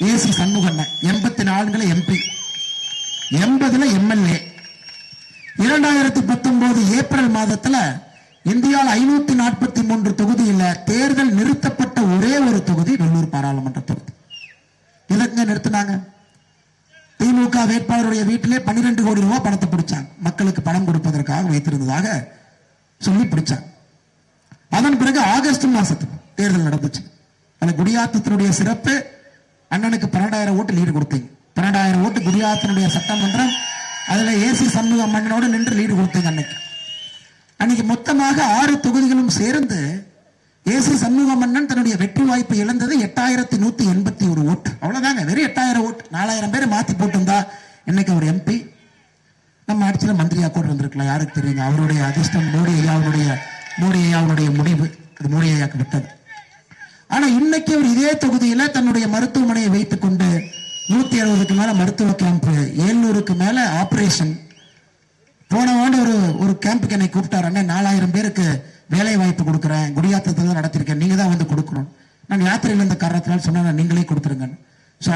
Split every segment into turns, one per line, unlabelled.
AC Shanmugan 84 MP, 80 MLA. 2019 April மாதத்துல இந்தியாவில் 543 தொகுதியில் தேர்தல் நிறுத்தப்பட்ட ஒரே ஒரு தொகுதி வெள்ளூர் பாராளுமன்ற தொகுதி. இதற்கு நிறுத்தினாங்க. திமுக வேட்பாளருடைய வீட்டிலே 12 கோடி ரூபாய் பணத்தை பிடிச்சாங்க. மக்களுக்கு பணம் கொடுப்பதற்காக வைத்திருந்ததாக சொல்லி பிடிச்சாங்க. அதன் பிறகு ஆகஸ்ட் மாசத்துக்கு தேர்தல் நடந்துச்சு. அந்த குடியாத்தத்தினுடைய சிறப்பு, அண்ணனுக்கு 12,000 ஓட்டு லீடு கொடுத்தீங்க. 12,000 ஓட்டு குடியாத்தனுடைய சட்டமன்றம், அதுல ஏசி சண்முக மன்னனோடு நின்று லீடு கொடுத்தீங்க. அன்னைக்கு மொத்தமாக 6 தொகுதிகளும் சேர்ந்து ஏசி சண்முக மன்னன் தன்னுடைய வெற்றி வாய்ப்பு இழந்தது 8181 ஓட்டு. அவ்வளவுதாங்க, வெறும் 8000 ஓட்டு. 4000 பேர் மாத்தி போட்டிருந்தா இன்னைக்கு ஒரு எம்பி நம்ம ஆட்சியில் மந்திரியா கூட இருந்திருக்கலாம். யாருக்கு தெரியுங்க? அவருடைய அதிர்ஷ்டம் மோடி ஐயாவுடைய முடிவு, அது மோடி ஐயாக்கு விட்டது. ஆனா இன்னைக்கு அவர் இதே தொகுதியில தன்னுடைய மருத்துவமனையை வைத்துக் கொண்டு 170க்கு மேல மருத்துவ கேம்ப், 700க்கு மேல ஆபரேஷன். போன ஆண்டு ஒரு கேம்புக்கு என்னை கூப்பிட்டாரு. 4000 பேருக்கு வேலை வாய்ப்பு கொடுக்குறேன், குடியாத்தத்தில் நடத்திருக்கேன், நீங்க தான் வந்து கொடுக்கணும். நான் யாத்திரையில் இருந்த காரணத்தினால் சொன்ன நீங்களே கொடுத்துருங்க.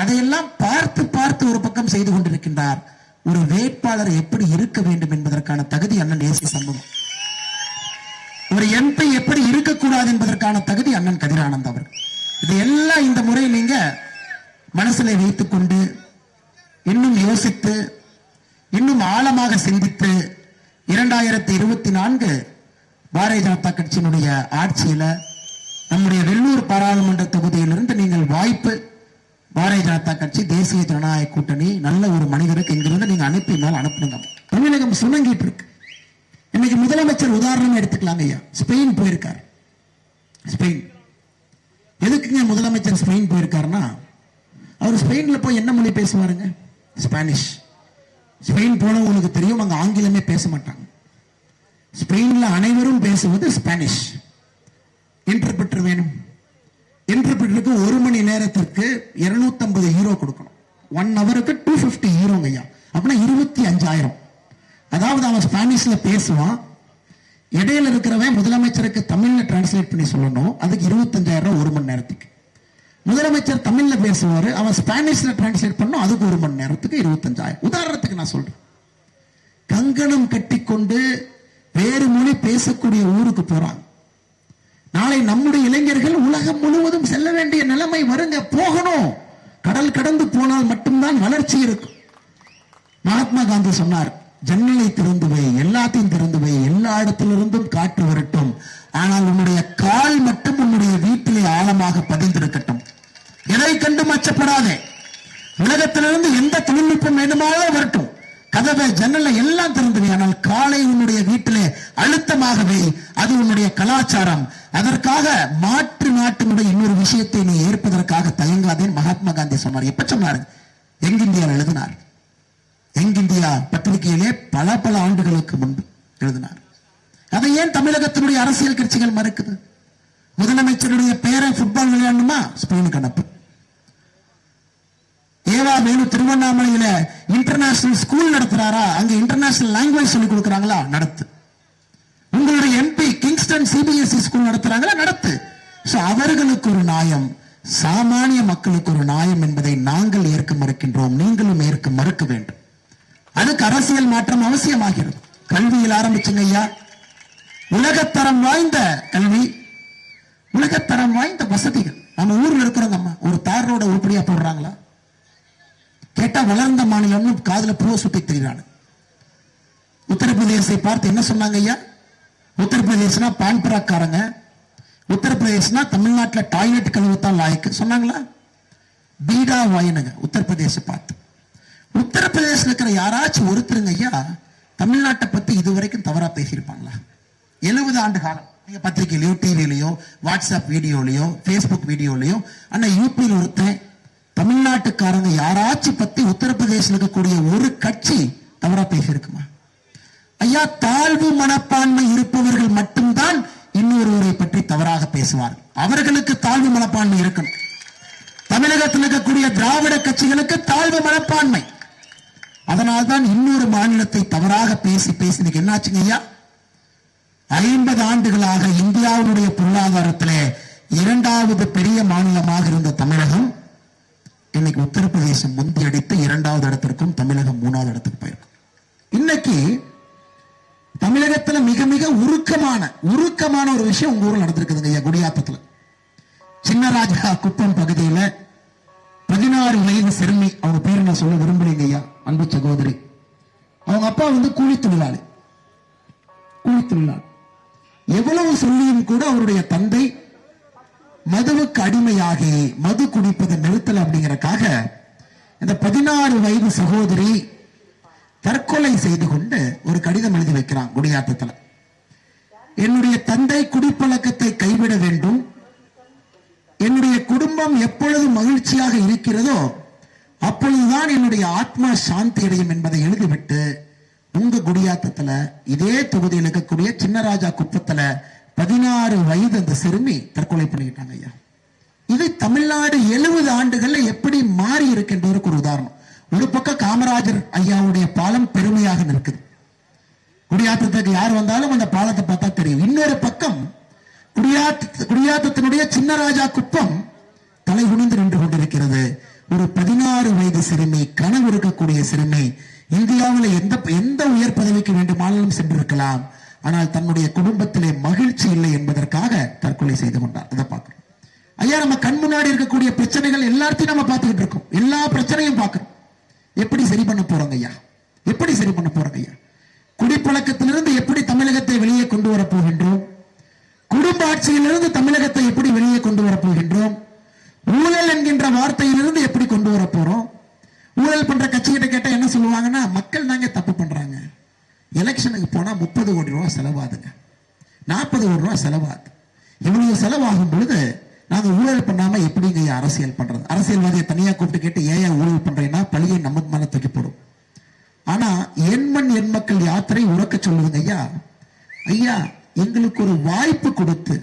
அதையெல்லாம் பார்த்து பார்த்து ஒரு பக்கம் செய்து கொண்டிருக்கின்றார். ஒரு வேட்பாளர் எப்படி இருக்க வேண்டும் என்பதற்கான தகுதி அண்ணன் ஏசி சண்முகம். ஒரு எம்பி எப்படி இருக்கக்கூடாது என்பதற்கான தகுதி அண்ணன் கதிரானந்த் அவர். இதையெல்லாம் இந்த முறை நீங்க மனசிலே வைத்துக் கொண்டு இன்னும் யோசித்து இன்னும் ஆழமாக சிந்தித்து 2024 பாரதிய ஜனதா கட்சியினுடைய ஆட்சியில நம்முடைய வெள்ளூர் பாராளுமன்ற தொகுதியிலிருந்து நீங்கள் வாய்ப்பு, பாரதிய ஜனதா கட்சி, தேசிய ஜனநாயக கூட்டணி, நல்ல ஒரு மனிதருக்கு இங்கிருந்து நீங்க அனுப்பினால் அனுப்புங்க. தமிழகம் சுணங்கிட்டு இருக்கு. இன்னைக்கு முதலமைச்சர் உதாரணம் எடுத்துக்கலாங்க ஐயா. ஸ்பெயின் போயிருக்காரு. ஸ்பெயின் எதுக்குங்க முதலமைச்சர் ஸ்பெயின் போயிருக்காருன்னா, அவர் ஸ்பெயின்ல போய் என்ன மொழி பேசுவாருங்க? ஸ்பானிஷ். ஸ்பெயின் போனவங்களுக்கு தெரியும், அங்க ஆங்கிலமே பேச மாட்டாங்க. ஸ்பெயின்ல அனைவரும் பேசுவது ஸ்பானிஷ். இன்டர்பிரட்டர் வேணும். இன்டர்பிரட்டருக்கு 1 மணி நேரத்திற்கு 250 யூரோ கொடுக்கணும். 1 ஹவருக்கு 250 யூரோங்க ஐயா. அப்படின்னா 25,000. அதாவது அவன் ஸ்பானிஷ்ல பேசுவான், இடையில இருக்கிறவன் முதலமைச்சருக்கு தமிழ்ல டிரான்ஸ்லேட் பண்ணி சொல்லணும். அதுக்கு 25,000 1 மணி நேரத்துக்கு. முதலமைச்சர் தமிழ்ல பேசுவாரு, அவன் ஸ்பானிஷ்ல டிரான்ஸ்லேட் பண்ணும், அதுக்கு 1 மணி நேரத்துக்கு 25,000. உதாரணத்துக்கு நான் சொல்றேன். கங்கணம் கட்டிக்கொண்டு வேறு மொழி பேசக்கூடிய ஊருக்கு போறாங்க. நாளை நம்முடைய இளைஞர்கள் உலகம் முழுவதும் செல்ல வேண்டிய நிலைமை வருங்க. போகணும். கடல் கடந்து போனால் மட்டும்தான் வளர்ச்சி இருக்கும். மகாத்மா காந்தி சொன்னார், ஜன்னலை திறந்து வை, எல்லாத்தையும் திறந்து வை, எல்லா இடத்திலிருந்தும் காற்று வரட்டும், ஆனால் உன்னுடைய கால் மட்டும் உன்னுடைய வீட்டிலே ஆழமாக பதிந்திருக்கட்டும். எதை கண்டும் அச்சப்படாதே. உலகத்திலிருந்து எந்த தொழில்நுட்பம் வேண்டுமானாலும் வரட்டும், கதவை ஜன்னலை எல்லாம் திறந்து, ஆனால் காலை உன்னுடைய வீட்டிலே அழுத்தமாகவே, அது உன்னுடைய கலாச்சாரம். அதற்காக மாற்று நாட்டினுடைய இன்னொரு விஷயத்தை நீ ஏற்பதற்காக தயங்காதே. மகாத்மா காந்தி சொன்னார். எப்ப சொன்னார்? யங் இந்தியா எழுதினார். யங் இந்தியா பத்திரிகையிலே பல ஆண்டுகளுக்கு முன்பு எழுதினார். அதை ஏன் தமிழகத்தினுடைய அரசியல் கட்சிகள் மறுக்குது? முதலமைச்சருடைய பேரை ஃபுட்பால் விளையாடணுமா? ஸ்பெயினுக்கு அனுப்பு. ஏவா வேணு திருவண்ணாமலையில இன்டர்நேஷனல் ஸ்கூல் நடத்துறாரா? அங்க இன்டர்நேஷனல் லாங்குவேஜ் சொல்லி கொடுக்கறாங்களா? நடத்து. உங்களுடைய எம்பி கிங்ஸ்டன் சிபிஎஸ்இ ஸ்கூல் நடத்துறாங்களா? நடத்து. அவர்களுக்கு ஒரு நியாயம், சாமானிய மக்களுக்கு ஒரு நியாயம் என்பதை நாங்கள் ஏற்க மறுக்கின்றோம். நீங்களும் ஏற்க மறுக்க வேண்டும். அதுக்கு அரசியல் மாற்றம் அவசியமாகிறது. கல்வியில் ஆரம்பிச்சுங்க ஐயா. உலகத்தரம் வாய்ந்த கல்வி, உலகத்தரம் வாய்ந்த வசதிகள். நம்ம ஊர்ல இருக்கிறவங்க அம்மா ஒரு தார் ரோட உருப்படியா போடுறாங்களா? கேட்டா வளர்ந்த மாநிலம்னு காதுல பூ சுத்தி தெரிகிறாங்க. உத்தரப்பிரதேசத்தை பார்த்து என்ன சொன்னாங்க ஐயா? உத்தரப்பிரதேசனா பான்பராக்காரங்க, உத்தரப்பிரதேசனா தமிழ்நாட்டில் டாய்லெட் கழுவுத்தான் லாய்க்கு சொன்னாங்களா? பீடா வாயினுங்க உத்தரப்பிரதேச பார்த்து. உத்தரப்பிரதேசத்தில் இருக்கிற யாராச்சும் ஒருத்தருங்க ஐயா தமிழ்நாட்டை பத்தி இதுவரைக்கும் தவறா பேசியிருப்பாங்களா? 70 ஆண்டு காலம் நீங்க பத்திரிகையிலயோ, டிவிலையோ, வாட்ஸ்அப் வீடியோலையோ, பேஸ்புக் வீடியோலையோ, ஆனா யூபியில் ஒருத்தன் தமிழ்நாட்டுக்காரங்க யாராச்சும் பத்தி உத்தரப்பிரதேசத்தில் இருக்கக்கூடிய ஒரு கட்சி தவறா பேசியிருக்குமா? ஐயா, தாழ்வு மனப்பான்மை இருப்பவர்கள் மட்டும்தான் இன்னொருவரை பற்றி தவறாக பேசுவார்கள். அவர்களுக்கு தாழ்வு மனப்பான்மை இருக்கணும். தமிழகத்தில் இருக்கக்கூடிய திராவிட கட்சிகளுக்கு தாழ்வு மனப்பான்மை. அதனால்தான் இன்னொரு மாநிலத்தை தவறாக பேசி பேசி என்னாச்சுங்க ஐயா? 50 ஆண்டுகளாக இந்தியாவுடைய பொருளாதாரத்திலே 2வது பெரிய மாநிலமாக இருந்த தமிழகம் இன்னைக்கு உத்தரப்பிரதேசம் முந்தி அடித்து 2வது இடத்திற்கும் தமிழகம் 3வது இடத்துக்கு போயிருக்கும். இன்னைக்கு தமிழகத்துல மிக மிக உருக்கமான ஒரு விஷயம் உங்க ஊர்ல நடந்திருக்குதுங்க ஐயா. குடியாத்தத்துல சின்னராஜா குப்பம் பகுதியில 16 வயது சிறுமி, அவங்க பேரு நான் சொல்ல விரும்புறீங்க ஐயா, அன்பு சகோதரி. அவங்க அப்பா கூலி தொழிலாளி. எவ்வளவு சொல்லியும் கூட அவருடைய தந்தை மதுவுக்கு அடிமையாகி மது குடிப்பதை நிறுத்தல அப்படிங்கறக்காக இந்த 16 வயது சகோதரி தற்கொலை செய்து கொண்டு ஒரு கடிதம் எழுதி வைக்கிறான் குடியாத்தத்துல. என்னுடைய தந்தை குடிப்பழக்கத்தை கைவிட வேண்டும், என்னுடைய குடும்பம் எப்பொழுது மகிழ்ச்சியாக இருக்கிறதோ அப்பொழுதுதான் என்னுடைய ஆத்மா சாந்தி அடையும் என்பதை எழுதிவிட்டு உங்க குடியாத்தத்துல இதே தொகுதியில் இருக்கக்கூடிய சின்னராஜா குப்பத்துல 16 வயது அந்த சிறுமி தற்கொலை பண்ணிக்கிட்டாங்க ஐயா. இது தமிழ்நாடு 70 ஆண்டுகள்ல எப்படி மாறி இருக்கின்றதற்கு ஒரு உதாரணம். ஒரு பக்கம் காமராஜர் ஐயாவுடைய பாலம் பெருமையாக நிற்குது, குடியாத்தத்துக்கு யார் வந்தாலும் அந்த பாலத்தை பார்த்தா தெரியும். இன்னொரு பக்கம் குடியாத்தத்தினுடைய சின்னராஜா குப்பம் தலை குனிந்து நின்று கொண்டிருக்கிறது. ஒரு 16 வயது சிறுமி, கனவு இருக்கக்கூடிய சிறுமி, இந்தியாவில் எந்த உயர் பதவிக்கு வேண்டுமானாலும் சென்றிருக்கலாம், ஆனால் தன்னுடைய குடும்பத்திலே மகிழ்ச்சி இல்லை என்பதற்காக தற்கொலை செய்து கொண்டார். அதை பார்க்கிறோம் ஐயா. நம்ம கண் முன்னாடி இருக்கக்கூடிய பிரச்சனைகள் எல்லாத்தையும் நம்ம பார்த்துக்கிட்டு இருக்கோம், எல்லா பிரச்சனையும் பார்க்கிறோம். எப்படி சரி பண்ண போறோங்க ஐயா? எப்படி சரி பண்ண போறோங்க ஐயா? குடிப்பழக்கத்திலிருந்து எப்படி தமிழகத்தை வெளியே கொண்டு வர போகின்றோம்? குடும்ப ஆட்சியிலிருந்து தமிழகத்தை எப்படி வெளியே கொண்டு வர போகின்றோம்? ஊழல் என்கின்ற வார்த்தையிலிருந்து எப்படி கொண்டு வர போறோம்? ஊழல் பண்ற கட்சிகிட்ட கேட்டா என்ன சொல்லுவாங்கன்னா, மக்கள் தாங்க தப்பு பண்றாங்க, எலெக்ஷனுக்கு போனா 30 கோடி ரூபாய் செலவாதுங்க, 40 கோடி ரூபாய் செலவாது, இவ்வளவு செலவாகும் பொழுது நாங்க ஊழல் பண்ணாம எப்படிங்க அரசியல் பண்றது? அரசியல்வாதியை தனியா கூப்பிட்டு கேட்டு ஏன் ஊழல் பண்றேன்னா பழியை நமக்கு மேல தூக்கி போடும். ஆனா எண்மண் எண் மக்கள் யாத்திரை உறக்க சொல்லுதுங்க ஐயா. ஐயா, எங்களுக்கு ஒரு வாய்ப்பு கொடுத்து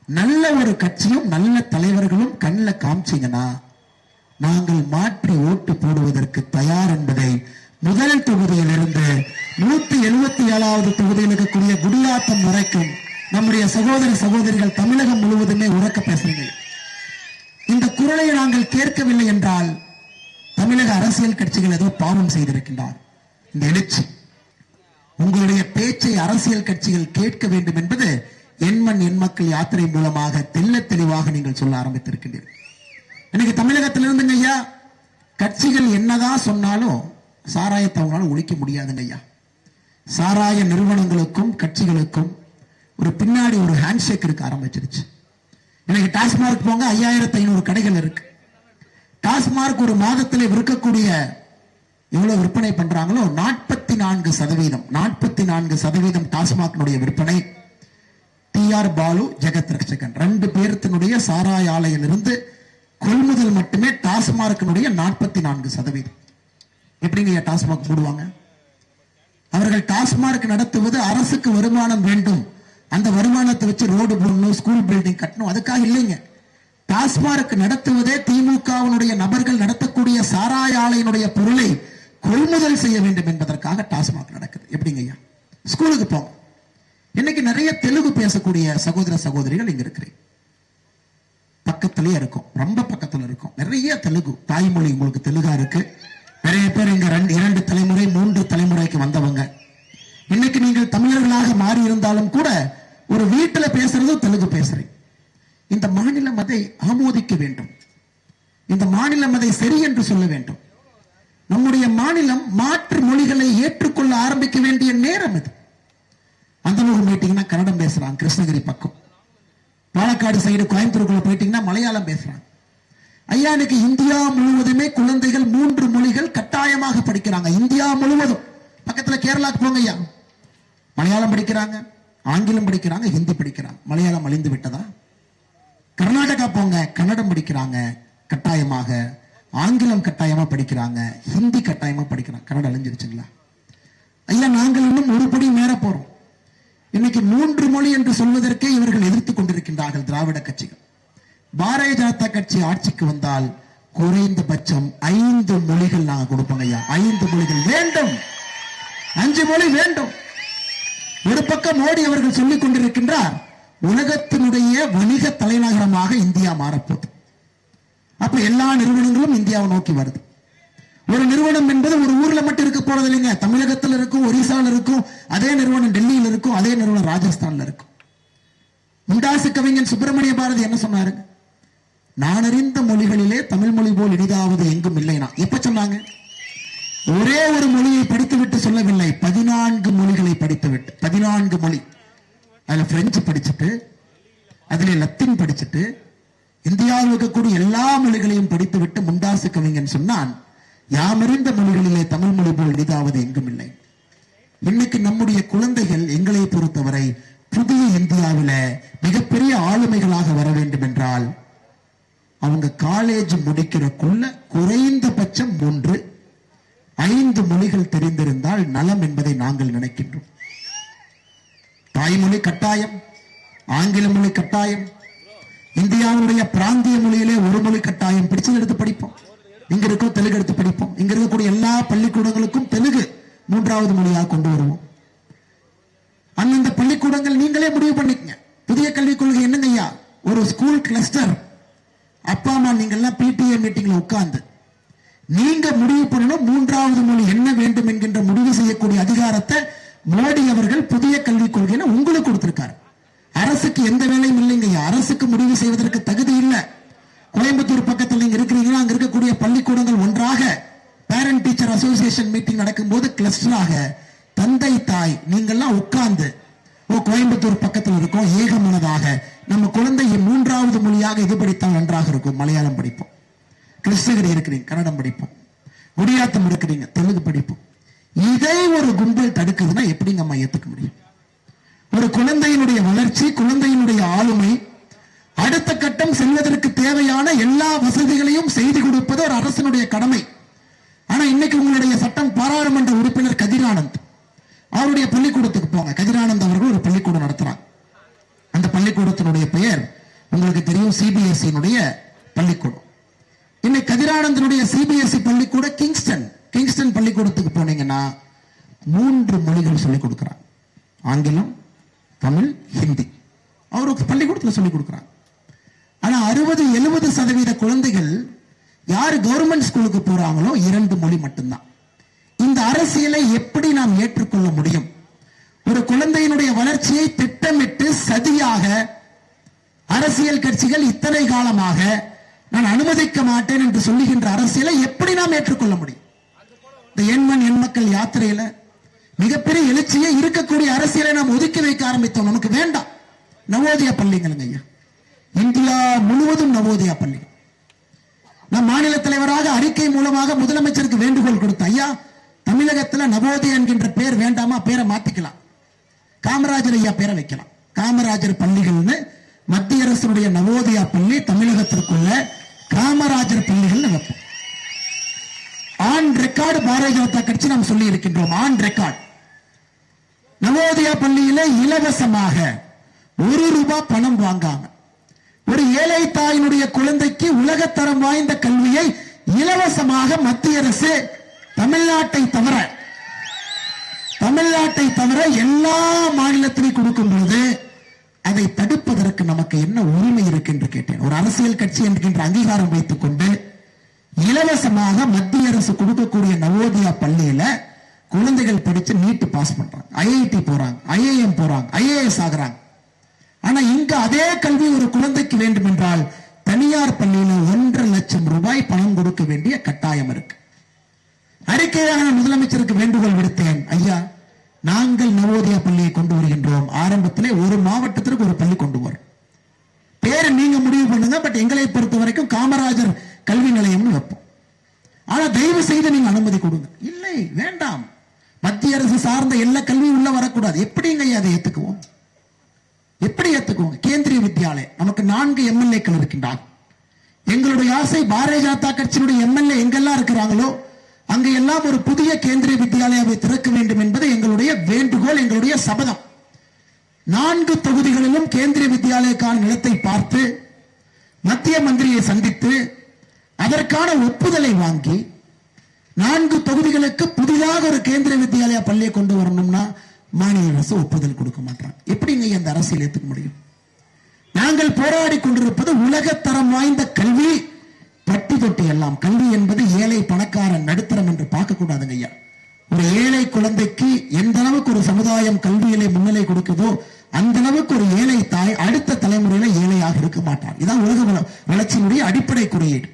நல்ல ஒரு கட்சியும் நல்ல தலைவர்களும் கண்ணில் காமிச்சிங்கன்னா நாங்கள் மாற்றி ஓட்டு போடுவதற்கு தயார் என்பதை முதல் தொகுதியிலிருந்து 177வது தொகுதியில் இருக்கக்கூடிய குடியாத்தம் வரைக்கும் நம்முடைய சகோதரிகள் தமிழகம் முழுவதுமே உறக்க பேசுறீங்க. இந்த குரலை நாங்கள் கேட்கவில்லை என்றால் தமிழக அரசியல் கட்சிகள் ஏதோ பாவம் செய்திருக்கின்றார். இந்த எழுச்சி, உங்களுடைய பேச்சை அரசியல் கட்சிகள் கேட்க வேண்டும் என்பது எண்மண் எண் மக்கள் யாத்திரை மூலமாக தெல்ல தெளிவாக நீங்கள் சொல்ல ஆரம்பித்திருக்கின்றீர்கள். இன்னைக்கு தமிழகத்திலிருந்து ஐயா கட்சிகள் என்னதான் சொன்னாலும் சாராயத்தை அவங்களால ஒழிக்க முடியாதுங்க ஐயா. சாராய நிறுவனங்களுக்கும் கட்சிகளுக்கும் ஒரு பின்னாடி ஒரு ஹேண்ட்ஷேக் இருக்க ஆரம்பிச்சிருச்சு. இன்னைக்கு டாஸ்மார்க் போங்க, 5500 கடைகள் இருக்கு. டாஸ்மார்க் ஒரு மாதத்திலே விற்கக்கூடிய எவ்வளவு விற்பனை பண்றாங்களோ 44% டாஸ்மாக் விற்பனை. TR பாலு, ஜெகத் ரட்சகன் 2 பேருத்தினுடைய சாராய ஆலையிலிருந்து கொள்முதல் மட்டுமே டாஸ்மார்க் 44%. எப்படிங்க டாஸ்மாக் போடுவாங்க? அவர்கள் டாஸ்மார்க் நடத்துவது அரசுக்கு வருமானம் வேண்டும், அந்த வருமானத்தை வச்சு ரோடு போடணும், ஸ்கூல் பில்டிங் கட்டணும், அதுக்காக இல்லைங்க. டாஸ்மார்க் நடத்துவதே திமுகவினுடைய நபர்கள் நடத்தக்கூடிய சாராய ஆலையினுடைய பொருளை கொள்முதல் செய்ய வேண்டும் என்பதற்காக டாஸ்மாக் நடக்குது. எப்படிங்க ஐயா? ஸ்கூலுக்கு போங்க, இன்னைக்கு நிறைய தெலுங்கு பேசக்கூடிய சகோதரிகள் இங்க இருக்கிறீங்க, பக்கத்திலேயே இருக்கும், ரொம்ப பக்கத்துல இருக்கும். நிறைய தெலுங்கு தாய்மொழி உங்களுக்கு தெலுங்கா இருக்கு. நிறைய பேர் இங்க 2 தலைமுறை 3 தலைமுறைக்கு வந்தவங்க. இன்னைக்கு நீங்கள் தமிழர்களாக மாறி இருந்தாலும் கூட ஒரு வீட்டுல பேசுறதும் தெலுங்கு பேசுறீங்க. இந்த மாநிலம் அதை ஆமோதிக்க வேண்டும், இந்த மாநிலம் அதை சரி என்று சொல்ல வேண்டும். நம்முடைய மாநிலம் மாற்று மொழிகளை ஏற்றுக்கொள்ள ஆரம்பிக்க வேண்டிய நேரம் இது. அந்த மீட்டிங்னா கன்னடம் பேசுறாங்க, கிருஷ்ணகிரி பக்கம் பாலக்காடு சைடு கோயம்புத்தூருக்குள்ள போயிட்டீங்கன்னா மலையாளம் பேசுறாங்க. ஐயா, இன்னைக்கு இந்தியா முழுவதுமே குழந்தைகள் 3 மொழிகள் கட்டாயமாக படிக்கிறாங்க. இந்தியா முழுவதும். பக்கத்துல கேரளாக்கு போங்க ஐயா, மலையாளம் படிக்கிறாங்க, ஆங்கிலம் படிக்கிறாங்க, ஹிந்தி படிக்கிறாங்க. மலையாளம் அழிந்து விட்டதா? கர்நாடகா போங்க, கன்னடம் படிக்கிறாங்க கட்டாயமாக, ஆங்கிலம் கட்டாயமா படிக்கிறாங்க, ஹிந்தி கட்டாயமா படிக்கிறாங்க. கன்னடம் அழிஞ்சிருச்சுங்களா? ஐயா, நாங்கள் இன்னும் ஒரு படி மேல போறோம். இன்னைக்கு 3 மொழி என்று சொல்வதற்கே இவர்கள் எதிர்த்துக் கொண்டிருக்கின்றார்கள் திராவிட கட்சிகள். பாரதிய ஜனதா கட்சி ஆட்சிக்கு வந்தால் குறைந்தபட்சம் 5 மொழிகள் நாங்க கொடுப்போம் ஐயா. 5 மொழிகள் வேண்டும், 5 மொழி வேண்டும். ஒரு பக்கம் மோடி அவர்கள் சொல்லிக் கொண்டிருக்கின்றார், உலகத்தினுடைய வணிக தலைநகரமாக இந்தியா மாறப்போகுது. அப்ப எல்லா நிறுவனங்களும் இந்தியாவை நோக்கி வருது. ஒரு நிறுவனம் என்பது ஒரு ஊர்ல மட்டும் இருக்க போறது இல்லைங்க. தமிழகத்தில் இருக்கும், ஒரிசால இருக்கும், அதே நிறுவனம் டெல்லியில் இருக்கும், அதே நிறுவனம் ராஜஸ்தான்ல இருக்கும். முண்டாசு கவிஞன் சுப்பிரமணிய பாரதி என்ன சொன்னாரு? நான் அறிந்த மொழிகளிலே தமிழ் மொழி போல் இனிதாவது எங்கும் இல்லைனா. எப்ப சொன்னாங்க? ஒரே ஒரு மொழியை படித்துவிட்டு சொல்லவில்லை, 14 மொழிகளை படித்துவிட்டு. 14 மொழி. அதுல பிரெஞ்சு படிச்சுட்டு, அதுல லத்தீன் படிச்சுட்டு, இந்தியாவில் இருக்கக்கூடிய எல்லா மொழிகளையும் படித்துவிட்டு முண்டாசு கவிஞன் சொன்னான், யாமறிந்த மொழிகளிலே தமிழ் மொழி போல் இனிதாவது எங்கும் இல்லை. இன்னைக்கு நம்முடைய குழந்தைகள் எங்களை பொறுத்தவரை புதிய இந்தியாவில மிகப்பெரிய ஆளுமைகளாக வர வேண்டும் என்றால் அவங்க காலேஜ் முடிக்கிறக்குள்ள குறைந்தபட்சம் 3-5 மொழிகள் தெரிந்திருந்தால் நலம் என்பதை நாங்கள் நினைக்கின்றோம். தாய்மொழி கட்டாயம், ஆங்கில மொழி கட்டாயம், இந்தியாவுடைய பிராந்திய மொழியிலே ஒரு மொழி கட்டாயம். பிடிச்சது எடுத்து படிப்போம். இங்க இருக்கோம் தெலுங்கு எடுத்து படிப்போம். இங்க இருக்கக்கூடிய எல்லா பள்ளிக்கூடங்களுக்கும் தெலுங்கு 3வது மொழியாக கொண்டு வருவோம். அந்தந்த பள்ளிக்கூடங்கள் நீங்களே முடிவு பண்ணிக்கங்க. புதிய கல்விக் கொள்கை என்னங்க ஐயா? ஒரு ஸ்கூல் கிளஸ்டர். அப்பா அம்மா நீங்க எல்லாம் பிடிஏ மீட்டிங்ல உட்கார்ந்து நீங்க முடிவு பண்ணணும் 3வது மொழி என்ன வேண்டும் என்கின்ற முடிவு செய்யக்கூடிய அதிகாரத்தை மோடி அவர்கள் புதிய கல்விக் கொள்கைன்னு உங்களுக்கு கொடுத்திருக்காரு. அரசுக்கு எந்த வேலையும் இல்லைங்க ஐயா. அரசுக்கு முடிவு செய்வதற்கு தகுதி இல்லை. கோயம்புத்தூர் பக்கத்தில் நீங்க இருக்கிறீங்கன்னா அங்க இருக்கக்கூடிய பள்ளிக்கூடங்கள் ஒன்றாக பேரண்ட் டீச்சர் அசோசியேஷன் மீட்டிங் நடக்கும் போது கிளஸ்டராக தந்தை தாய் நீங்கெல்லாம் உட்கார்ந்து கோயம்புத்தூர் பக்கத்தில் இருக்கும், ஏகமனதாக நம்ம குழந்தையை 3வது மொழியாக இது படித்தால் நன்றாக இருக்கும். மலையாளம் படிப்போம், கிருஷ்ணகிரி இருக்கிறீங்க கன்னடம் படிப்போம், குடியாத்தம் இருக்கிறீங்க தெலுங்கு படிப்போம். இதை ஒரு கும்பல் தடுக்குதுன்னா எப்படிங்க அம்மா ஏத்துக்க முடியும்? ஒரு குழந்தையினுடைய வளர்ச்சி, குழந்தையினுடைய ஆளுமை அடுத்த கட்டம் செல்வதற்கு தேவையான எல்லா வசதிகளையும் செய்து கொடுப்பது ஒரு அரசனுடைய கடமை. ஆனா இன்னைக்கு உங்களுடைய சட்டம் பாராளுமன்ற உறுப்பினர் கதிரானந்த் அவருடைய பள்ளிக்கூடத்துக்கு போங்க. கதிரானந்த் அவர்கள் ஒரு பள்ளிக்கூடம் நடத்துறாங்க. அந்த பள்ளிக்கூடத்தினுடைய பெயர் உங்களுக்கு தெரியும், சிபிஎஸ்இ பள்ளிக்கூடம். இன்னைக்கு கதிரானந்தனுடைய சிபிஎஸ்இ பள்ளிக்கூடம் கிங்ஸ்டன் பள்ளிக்கூடத்துக்கு போனீங்கன்னா 3 மொழிகள் சொல்லிக் கொடுக்கிறாங்க. ஆங்கிலம், தமிழ், ஹிந்தி. அவருக்கு பள்ளிக்கூடத்தில் சொல்லிக் கொடுக்கிறாங்க. ஆனா 60-70% குழந்தைகள் யாரு கவர்மெண்ட் ஸ்கூலுக்கு போறாங்களோ 2 மொழி மட்டும்தான். இந்த அரசியலை எப்படி நாம் ஏற்றுக்கொள்ள முடியும்? ஒரு குழந்தையினுடைய வளர்ச்சியை திட்டமிட்டு சதியாக அரசியல் கட்சிகள் இத்தனை காலமாக நான் அனுமதிக்க மாட்டேன் என்று சொல்லுகின்ற அரசியலை எப்படி நாம் ஏற்றுக்கொள்ள முடியும்? இந்த எண் மக்கள் யாத்திரையில மிகப்பெரிய எழுச்சியை இருக்கக்கூடிய அரசியலை நாம் ஒதுக்கி வைக்க ஆரம்பித்தோம். நமக்கு வேண்டாம் நவோதயா பள்ளிங்களுங்க ஐயா. இந்தியா முழுவதும் நவோதயா பள்ளி. நம் மாநில தலைவராக அறிக்கை மூலமாக முதலமைச்சருக்கு வேண்டுகோள் கொடுத்த ஐயா, தமிழகத்துல நவோதயா என்கின்ற பேர் வேண்டாமா, பேரை மாத்திக்கலாம், காமராஜர் ஐயா பேரை வைக்கலாம். காமராஜர் பள்ளிகள்னு மத்திய அரசுடைய நவோதயா பள்ளி தமிழகத்திற்குள்ள காமராஜர் பள்ளிகள் வைப்போம். ஆன் ரெக்கார்டு பாரதிய ஜனதா கட்சி நாம் சொல்லி இருக்கின்றோம். ஆன் ரெக்கார்டு நவோதயா பள்ளியில இலவசமாக ₹1 பணம் வாங்காம ஒரு ஏழை தாயினுடைய குழந்தைக்கு உலகத்தரம் வாய்ந்த கல்வியை இலவசமாக மத்திய அரசு தமிழ்நாட்டை தவிர எல்லா மாநிலத்திலையும் கொடுக்கும் பொழுது அதை தடுப்பதற்கு நமக்கு என்ன உரிமை இருக்கு என்று கேட்டேன். ஒரு அரசியல் கட்சி என்கின்ற அங்கீகாரம் வைத்துக் கொண்டு இலவசமாக மத்திய அரசு கொடுக்கக்கூடிய நவோதயா பள்ளியில குழந்தைகள் படிச்சு நீட் பாஸ் பண்றாங்க, ஐஐடி போறாங்க, ஐஐஎம் போறாங்க, ஐஏஎஸ் ஆகுறாங்க. ஆனா இங்க அதே கல்வி ஒரு குழந்தைக்கு வேண்டும் என்றால் தனியார் பள்ளியில ₹1,00,000 பணம் கொடுக்க வேண்டிய கட்டாயம் இருக்கு. அறிக்கையாக முதலமைச்சருக்கு வேண்டுகோள் விடுத்தேன், ஐயா நாங்கள் நவோதயா பள்ளியை கொண்டு வருகின்றோம். ஆரம்பத்திலே ஒரு மாவட்டத்திற்கு ஒரு பள்ளி கொண்டு வரும். பேரை நீங்க முடிவு பண்ணுங்க, பட் எங்களை பொறுத்த வரைக்கும் காமராஜர் கல்வி நிலையம்னு வைப்போம். ஆனா தயவு செய்து நீங்க அனுமதி கொடுங்க. இல்லை வேண்டாம், மத்திய அரசு சார்ந்த எல்லா கல்வியும் உள்ள வரக்கூடாது. எப்படிங்க அதை ஏத்துக்குவோம்? எப்படி ஏத்துக்குவோம்? கேந்திரிய வித்யாலயம் நமக்கு 4 எம்எல்ஏக்கள் இருக்கின்றார். எங்களுடைய ஆசை பாரதிய ஜனதா கட்சியினுடைய எம்எல்ஏ எங்கெல்லாம் இருக்கிறாங்களோ அங்க எல்லாம் ஒரு புதிய கேந்திரிய வித்யாலயாவை திறக்க வேண்டும் என்பது எங்களுடைய வேண்டுகோள், எங்களுடைய சபதம். 4 தொகுதிகளிலும் கேந்திரிய வித்யாலயக்கான நிலத்தை பார்த்து மத்திய மந்திரியை சந்தித்து அதற்கான ஒப்புதலை வாங்கி 4 தொகுதிகளுக்கு புதிதாக ஒரு கேந்திரிய வித்யாலயா பள்ளியை கொண்டு வரணும்னா மாநில அரசு ஒப்புதல் கொடுக்க மாட்டாங்க. எப்படிங்க அந்த அரசியல் ஏற்றுக்க முடியும்? நாங்கள் போராடி கொண்டிருப்பது உலகத்தரம் வாய்ந்த கல்வி பட்டி தொட்டி எல்லாம். கல்வி என்பது ஏழை பணக்காரன் நடுத்தரம் என்று பார்க்க கூடாதுங்க ஐயா. ஒரு ஏழை குழந்தைக்கு எந்த அளவுக்கு ஒரு சமுதாயம் கல்வியிலே முன்னிலை கொடுக்குதோ அந்த அளவுக்கு ஒரு ஏழை தாய் அடுத்த தலைமுறையில ஏழையாக இருக்க மாட்டார். இதான் உலக வளர்ச்சியினுடைய அடிப்படை குறியீடு.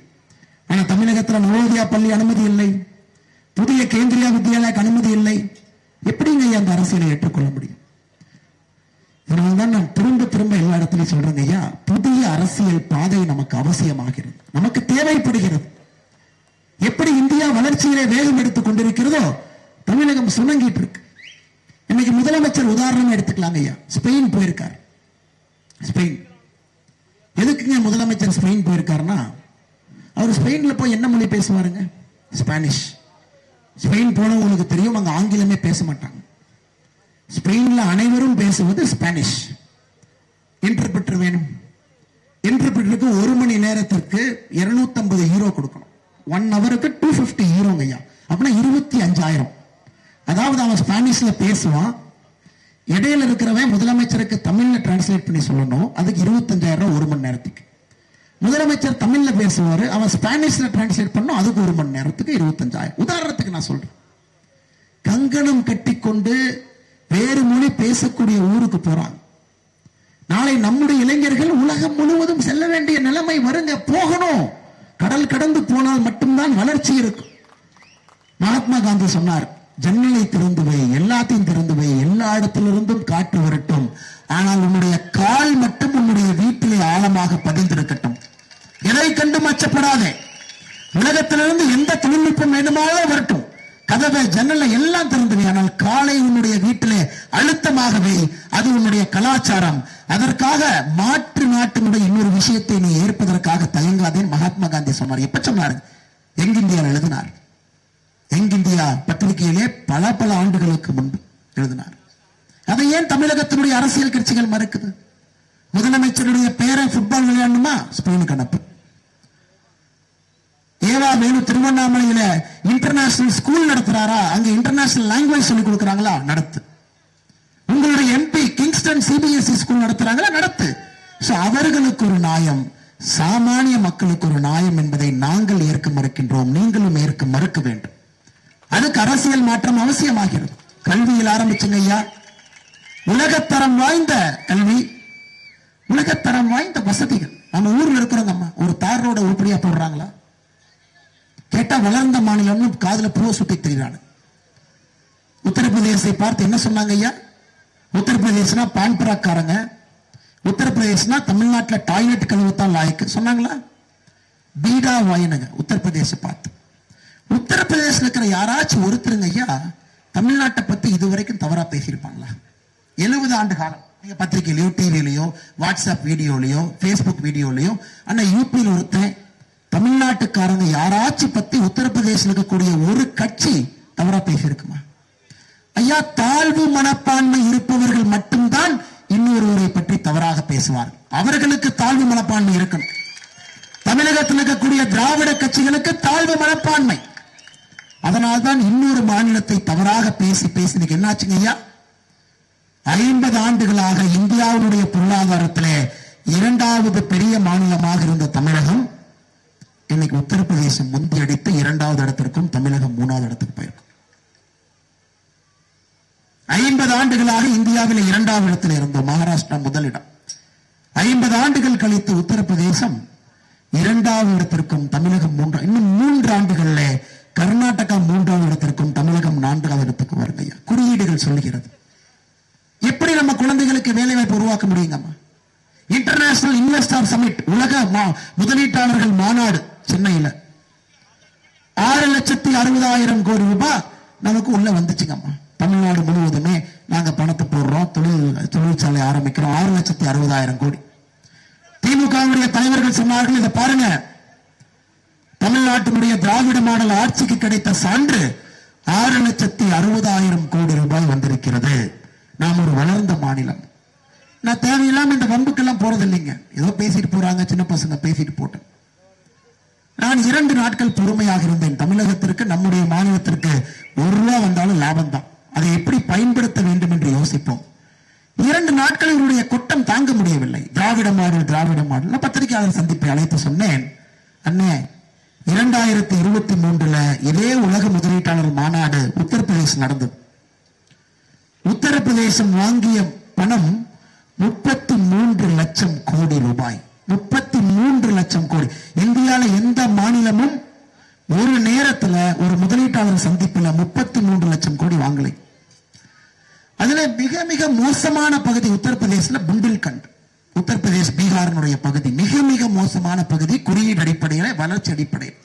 ஆனா தமிழகத்துல நவோதயா பள்ளி அனுமதி இல்லை, புதிய கேந்திரியா வித்யாலயக்கு அனுமதி இல்லை. எப்படிங்க அந்த அரசியலை ஏற்றுக்கொள்ள முடியும்? இதனால்தான் நான் திரும்ப திரும்ப எல்லா இடத்துலையும் சொல்றேங்க ஐயா, புதிய அரசியல் பாதை நமக்கு அவசியமாகிறது, நமக்கு தேவைப்படுகிறது. எப்படி இந்தியா வளர்ச்சியிலே வேகம் எடுத்துக் கொண்டிருக்கிறதோ தமிழகம் சுணங்கிட்டு இருக்கு. இன்னைக்கு முதலமைச்சர் உதாரணம் எடுத்துக்கலாங்க ஐயா, ஸ்பெயின் போயிருக்கார். ஸ்பெயின் எதுக்குங்க முதலமைச்சர் ஸ்பெயின் போயிருக்காருன்னா, அவர் ஸ்பெயின்ல போய் என்ன மொழி பேசுவாருங்க? ஸ்பானிஷ். ஸ்பெயின் போனவங்களுக்கு தெரியும், அங்க ஆங்கிலமே பேச மாட்டாங்க. ஸ்பெயின்ல அனைவரும் பேசுவது ஸ்பானிஷ். இன்டர்பிரட்டர் வேணும். இன்டர்பிரட்டருக்கு 1 மணி நேரத்திற்கு 250 யூரோ கொடுக்கணும். 1 ஹவருக்கு 250 யூரோங்க ஐயா. அப்படின்னா 25,000. அதாவது அவன் ஸ்பானிஷ்ல பேசுவான், இடையில இருக்கிறவன் முதலமைச்சருக்கு தமிழ்ல டிரான்ஸ்லேட் பண்ணி சொல்லணும். அதுக்கு 25,000 1 மணி நேரத்துக்கு. முதலமைச்சர் தமிழ்ல பேசுவாரு, அவன் ஸ்பானிஷ்ல டிரான்ஸ்லேட் பண்ணும், அதுக்கு 1 மணி நேரத்துக்கு 25,000. உதாரணத்துக்கு நான் சொல்றேன். கங்கணம் கட்டிக்கொண்டு வேறு மொழி பேசக்கூடிய ஊருக்கு போறாங்க. நாளை நம்முடைய இளைஞர்கள் உலகம் முழுவதும் செல்ல வேண்டிய நிலைமை வருங்க. போகணும். கடல் கடந்து போனால் மட்டும்தான் வளர்ச்சி இருக்கும். மகாத்மா காந்தி சொன்னார், ஜன்னலை திறந்து வை, எல்லாத்தையும் திறந்து வை, எல்லா இடத்திலிருந்தும் காற்று வரட்டும், ஆனால் உன்னுடைய கால் மட்டும் உன்னுடைய வீட்டிலே ஆழமாக பதிந்திருக்கட்டும். எதை கண்டும் அச்சப்படாதே. உலகத்திலிருந்து எந்த தொழில்நுட்பம் வேண்டுமானாலும் வரட்டும், கதவை ஜன்னலை எல்லாம் திறந்து, ஆனால் காலை உன்னுடைய வீட்டிலே அழுத்தமாகவே. அது உன்னுடைய கலாச்சாரம். அதற்காக மாற்று நாட்டினுடைய இன்னொரு விஷயத்தை நீ ஏற்பதற்காக தயங்காதே. மகாத்மா காந்தி சொன்னார். எப்ப சொன்னார்? யங் இந்தியா எழுதினார். யங் இந்தியா பத்திரிகையிலே பல ஆண்டுகளுக்கு முன்பு எழுதினார். அதை ஏன் தமிழகத்தினுடைய அரசியல் கட்சிகள் மறுக்குது? முதலமைச்சருடைய பேரை ஃபுட்பால் விளையாடணுமா? ஸ்பெயினுக்கு அனுப்பு. ஏவா வேணு திருவண்ணாமலையில இன்டர்நேஷனல் ஸ்கூல் நடத்துறாரா? அங்க இன்டர்நேஷனல் லாங்குவேஜ் சொல்லி கொடுக்கறாங்களா? நடத்து. உங்களுடைய எம்பி கிங்ஸ்டன் சிபிஎஸ்இ ஸ்கூல் நடத்துறாங்களா? நடத்து. அவர்களுக்கு ஒரு நியாயம், சாமானிய மக்களுக்கு ஒரு நியாயம் என்பதை நாங்கள் ஏற்க மறுக்கின்றோம், நீங்களும் ஏற்க மறுக்க வேண்டும். அதுக்கு அரசியல் மாற்றம் அவசியமாகிறது. கல்வியில் ஆரம்பிச்சுங்க ஐயா. உலகத்தரம் வாய்ந்த கல்வி, உலகத்தரம் வாய்ந்த வசதிகள். நம்ம ஊர்ல இருக்கிறோங்க அம்மா, ஒரு தார் ரோட உருப்படியா போடுறாங்களா? கேட்டா வளர்ந்த மாநிலம் காதுல பூ சுத்தி தெரியுறாங்க. உத்தரப்பிரதேசத்தை பார்த்து என்ன சொன்னாங்க ஐயா? உத்தரப்பிரதேசனா பான்பராக்காரங்க, உத்தரப்பிரதேசனா தமிழ்நாட்டில் டாய்லெட் கழுவுத்தான் லாய்க்கு சொன்னாங்களா? பீடா வாயினுங்க உத்தரப்பிரதேச பார்த்து. உத்தரப்பிரதேச இருக்கிற யாராச்சும் ஒருத்தருங்க ஐயா தமிழ்நாட்டை பத்தி இதுவரைக்கும் தவறா பேசியிருப்பாங்களா? 70 ஆண்டு காலம் நீங்க பத்திரிகையிலயோ டிவிலையோ வாட்ஸ்அப் வீடியோலயோ பேஸ்புக் வீடியோலயோ ஆனா யூபியில் ஒருத்தன் தமிழ்நாட்டுக்காரங்க யாராச்சும் பத்தி உத்தரப்பிரதேசம் இருக்கக்கூடிய ஒரு கட்சி தவறா பேசியிருக்குமா? ஐயா, தாழ்வு மனப்பான்மை இருப்பவர்கள் மட்டும்தான் இன்னொருவரை பற்றி தவறாக பேசுவார். அவர்களுக்கு தாழ்வு மனப்பான்மை இருக்கணும். தமிழகத்தில் இருக்கக்கூடிய திராவிட கட்சிகளுக்கு தாழ்வு மனப்பான்மை. அதனால்தான் இன்னொரு மாநிலத்தை தவறாக பேசி பேசி என்னாச்சுங்க ஐயா? 50 ஆண்டுகளாக இந்தியாவுடைய பொருளாதாரத்திலே 2வது பெரிய மாநிலமாக இருந்த தமிழகம் இன்னைக்கு உத்தரப்பிரதேசம் முந்தி அடித்து 2வது இடத்திற்கும் தமிழகம் 3வது இடத்துக்கு போயிருக்கும். 50 ஆண்டுகளாக இந்தியாவில் 2வது இடத்தில் இருந்தோம், மகாராஷ்டிரா முதலிடம். 50 ஆண்டுகள் கழித்து உத்தரப்பிரதேசம் 2வது இடத்திற்கும் தமிழகம் 3, இன்னும் 3 ஆண்டுகள்ல கர்நாடகா 3வது இடத்திற்கும் தமிழகம் 4வது இடத்துக்கு வருங்க. குறியீடுகள் சொல்லுகிறது. எப்படி நம்ம குழந்தைகளுக்கு வேலை வாய்ப்பு உருவாக்க முடியுங்கம்மா? இன்டர்நேஷனல் இன்வெஸ்டர் சமிட், உலக முதலீட்டாளர்கள் மாநாடு சென்னையில் 6,60,000 கோடி ரூபாய் நமக்கு உள்ள வந்துச்சுங்கம்மா. தமிழ்நாடு முழுவதுமே நாங்க பணத்தை போடுறோம், தொழிற்சாலை ஆரம்பிக்கிறோம். 6,60,000 கோடி. திமுகவுடைய தலைவர்கள் சொன்னார்கள், இதை பாருங்க, தமிழ்நாட்டினுடைய திராவிட மாடல் ஆட்சிக்கு கிடைத்த சான்று 6,60,000 கோடி ரூபாய் வந்திருக்கிறது. நாம் ஒரு வளர்ந்த மாநிலம். நான் தேவையில்லாம இந்த வம்புக்கெல்லாம் போறது இல்லைங்க. ஏதோ பேசிட்டு போறாங்க, சின்ன பசங்க பேசிட்டு போட்டேன். நான் 2 நாட்கள் பொறுமையாக இருந்தேன். தமிழகத்திற்கு, நம்முடைய மாநிலத்திற்கு 1 ரூபா வந்தாலும் லாபம் தான். அதை எப்படி பயன்படுத்த வேண்டும் என்று யோசிப்போம். 2 நாட்கள் இவருடைய கொட்டம் தாங்க முடியவில்லை. திராவிட மாடல். பத்திரிகையாளர் சந்திப்பை அழைத்து சொன்னேன், அண்ணே 2023 இதே உலக முதலீட்டாளர் மாநாடு உத்தரப்பிரதேசம் நடந்தது. உத்தரப்பிரதேசம் வாங்கிய பணம் 33 லட்சம் கோடி ரூபாய். 33 லட்சம் கோடி. இந்தியாவில் எந்த மாநிலமும் ஒரு நேரத்தில் ஒரு முதலீட்டாளர் சந்திப்பில் 33 லட்சம் கோடி வாங்கலை. அதுல மிக மிக மோசமான பகுதி உத்தரப்பிரதேசல புண்டில்கண்ட். உத்தரப்பிரதேஷ் பீகாரினுடைய பகுதி மிக மிக மோசமான பகுதி. குறியீடு அடிப்படையில், வளர்ச்சி அடிப்படையில்.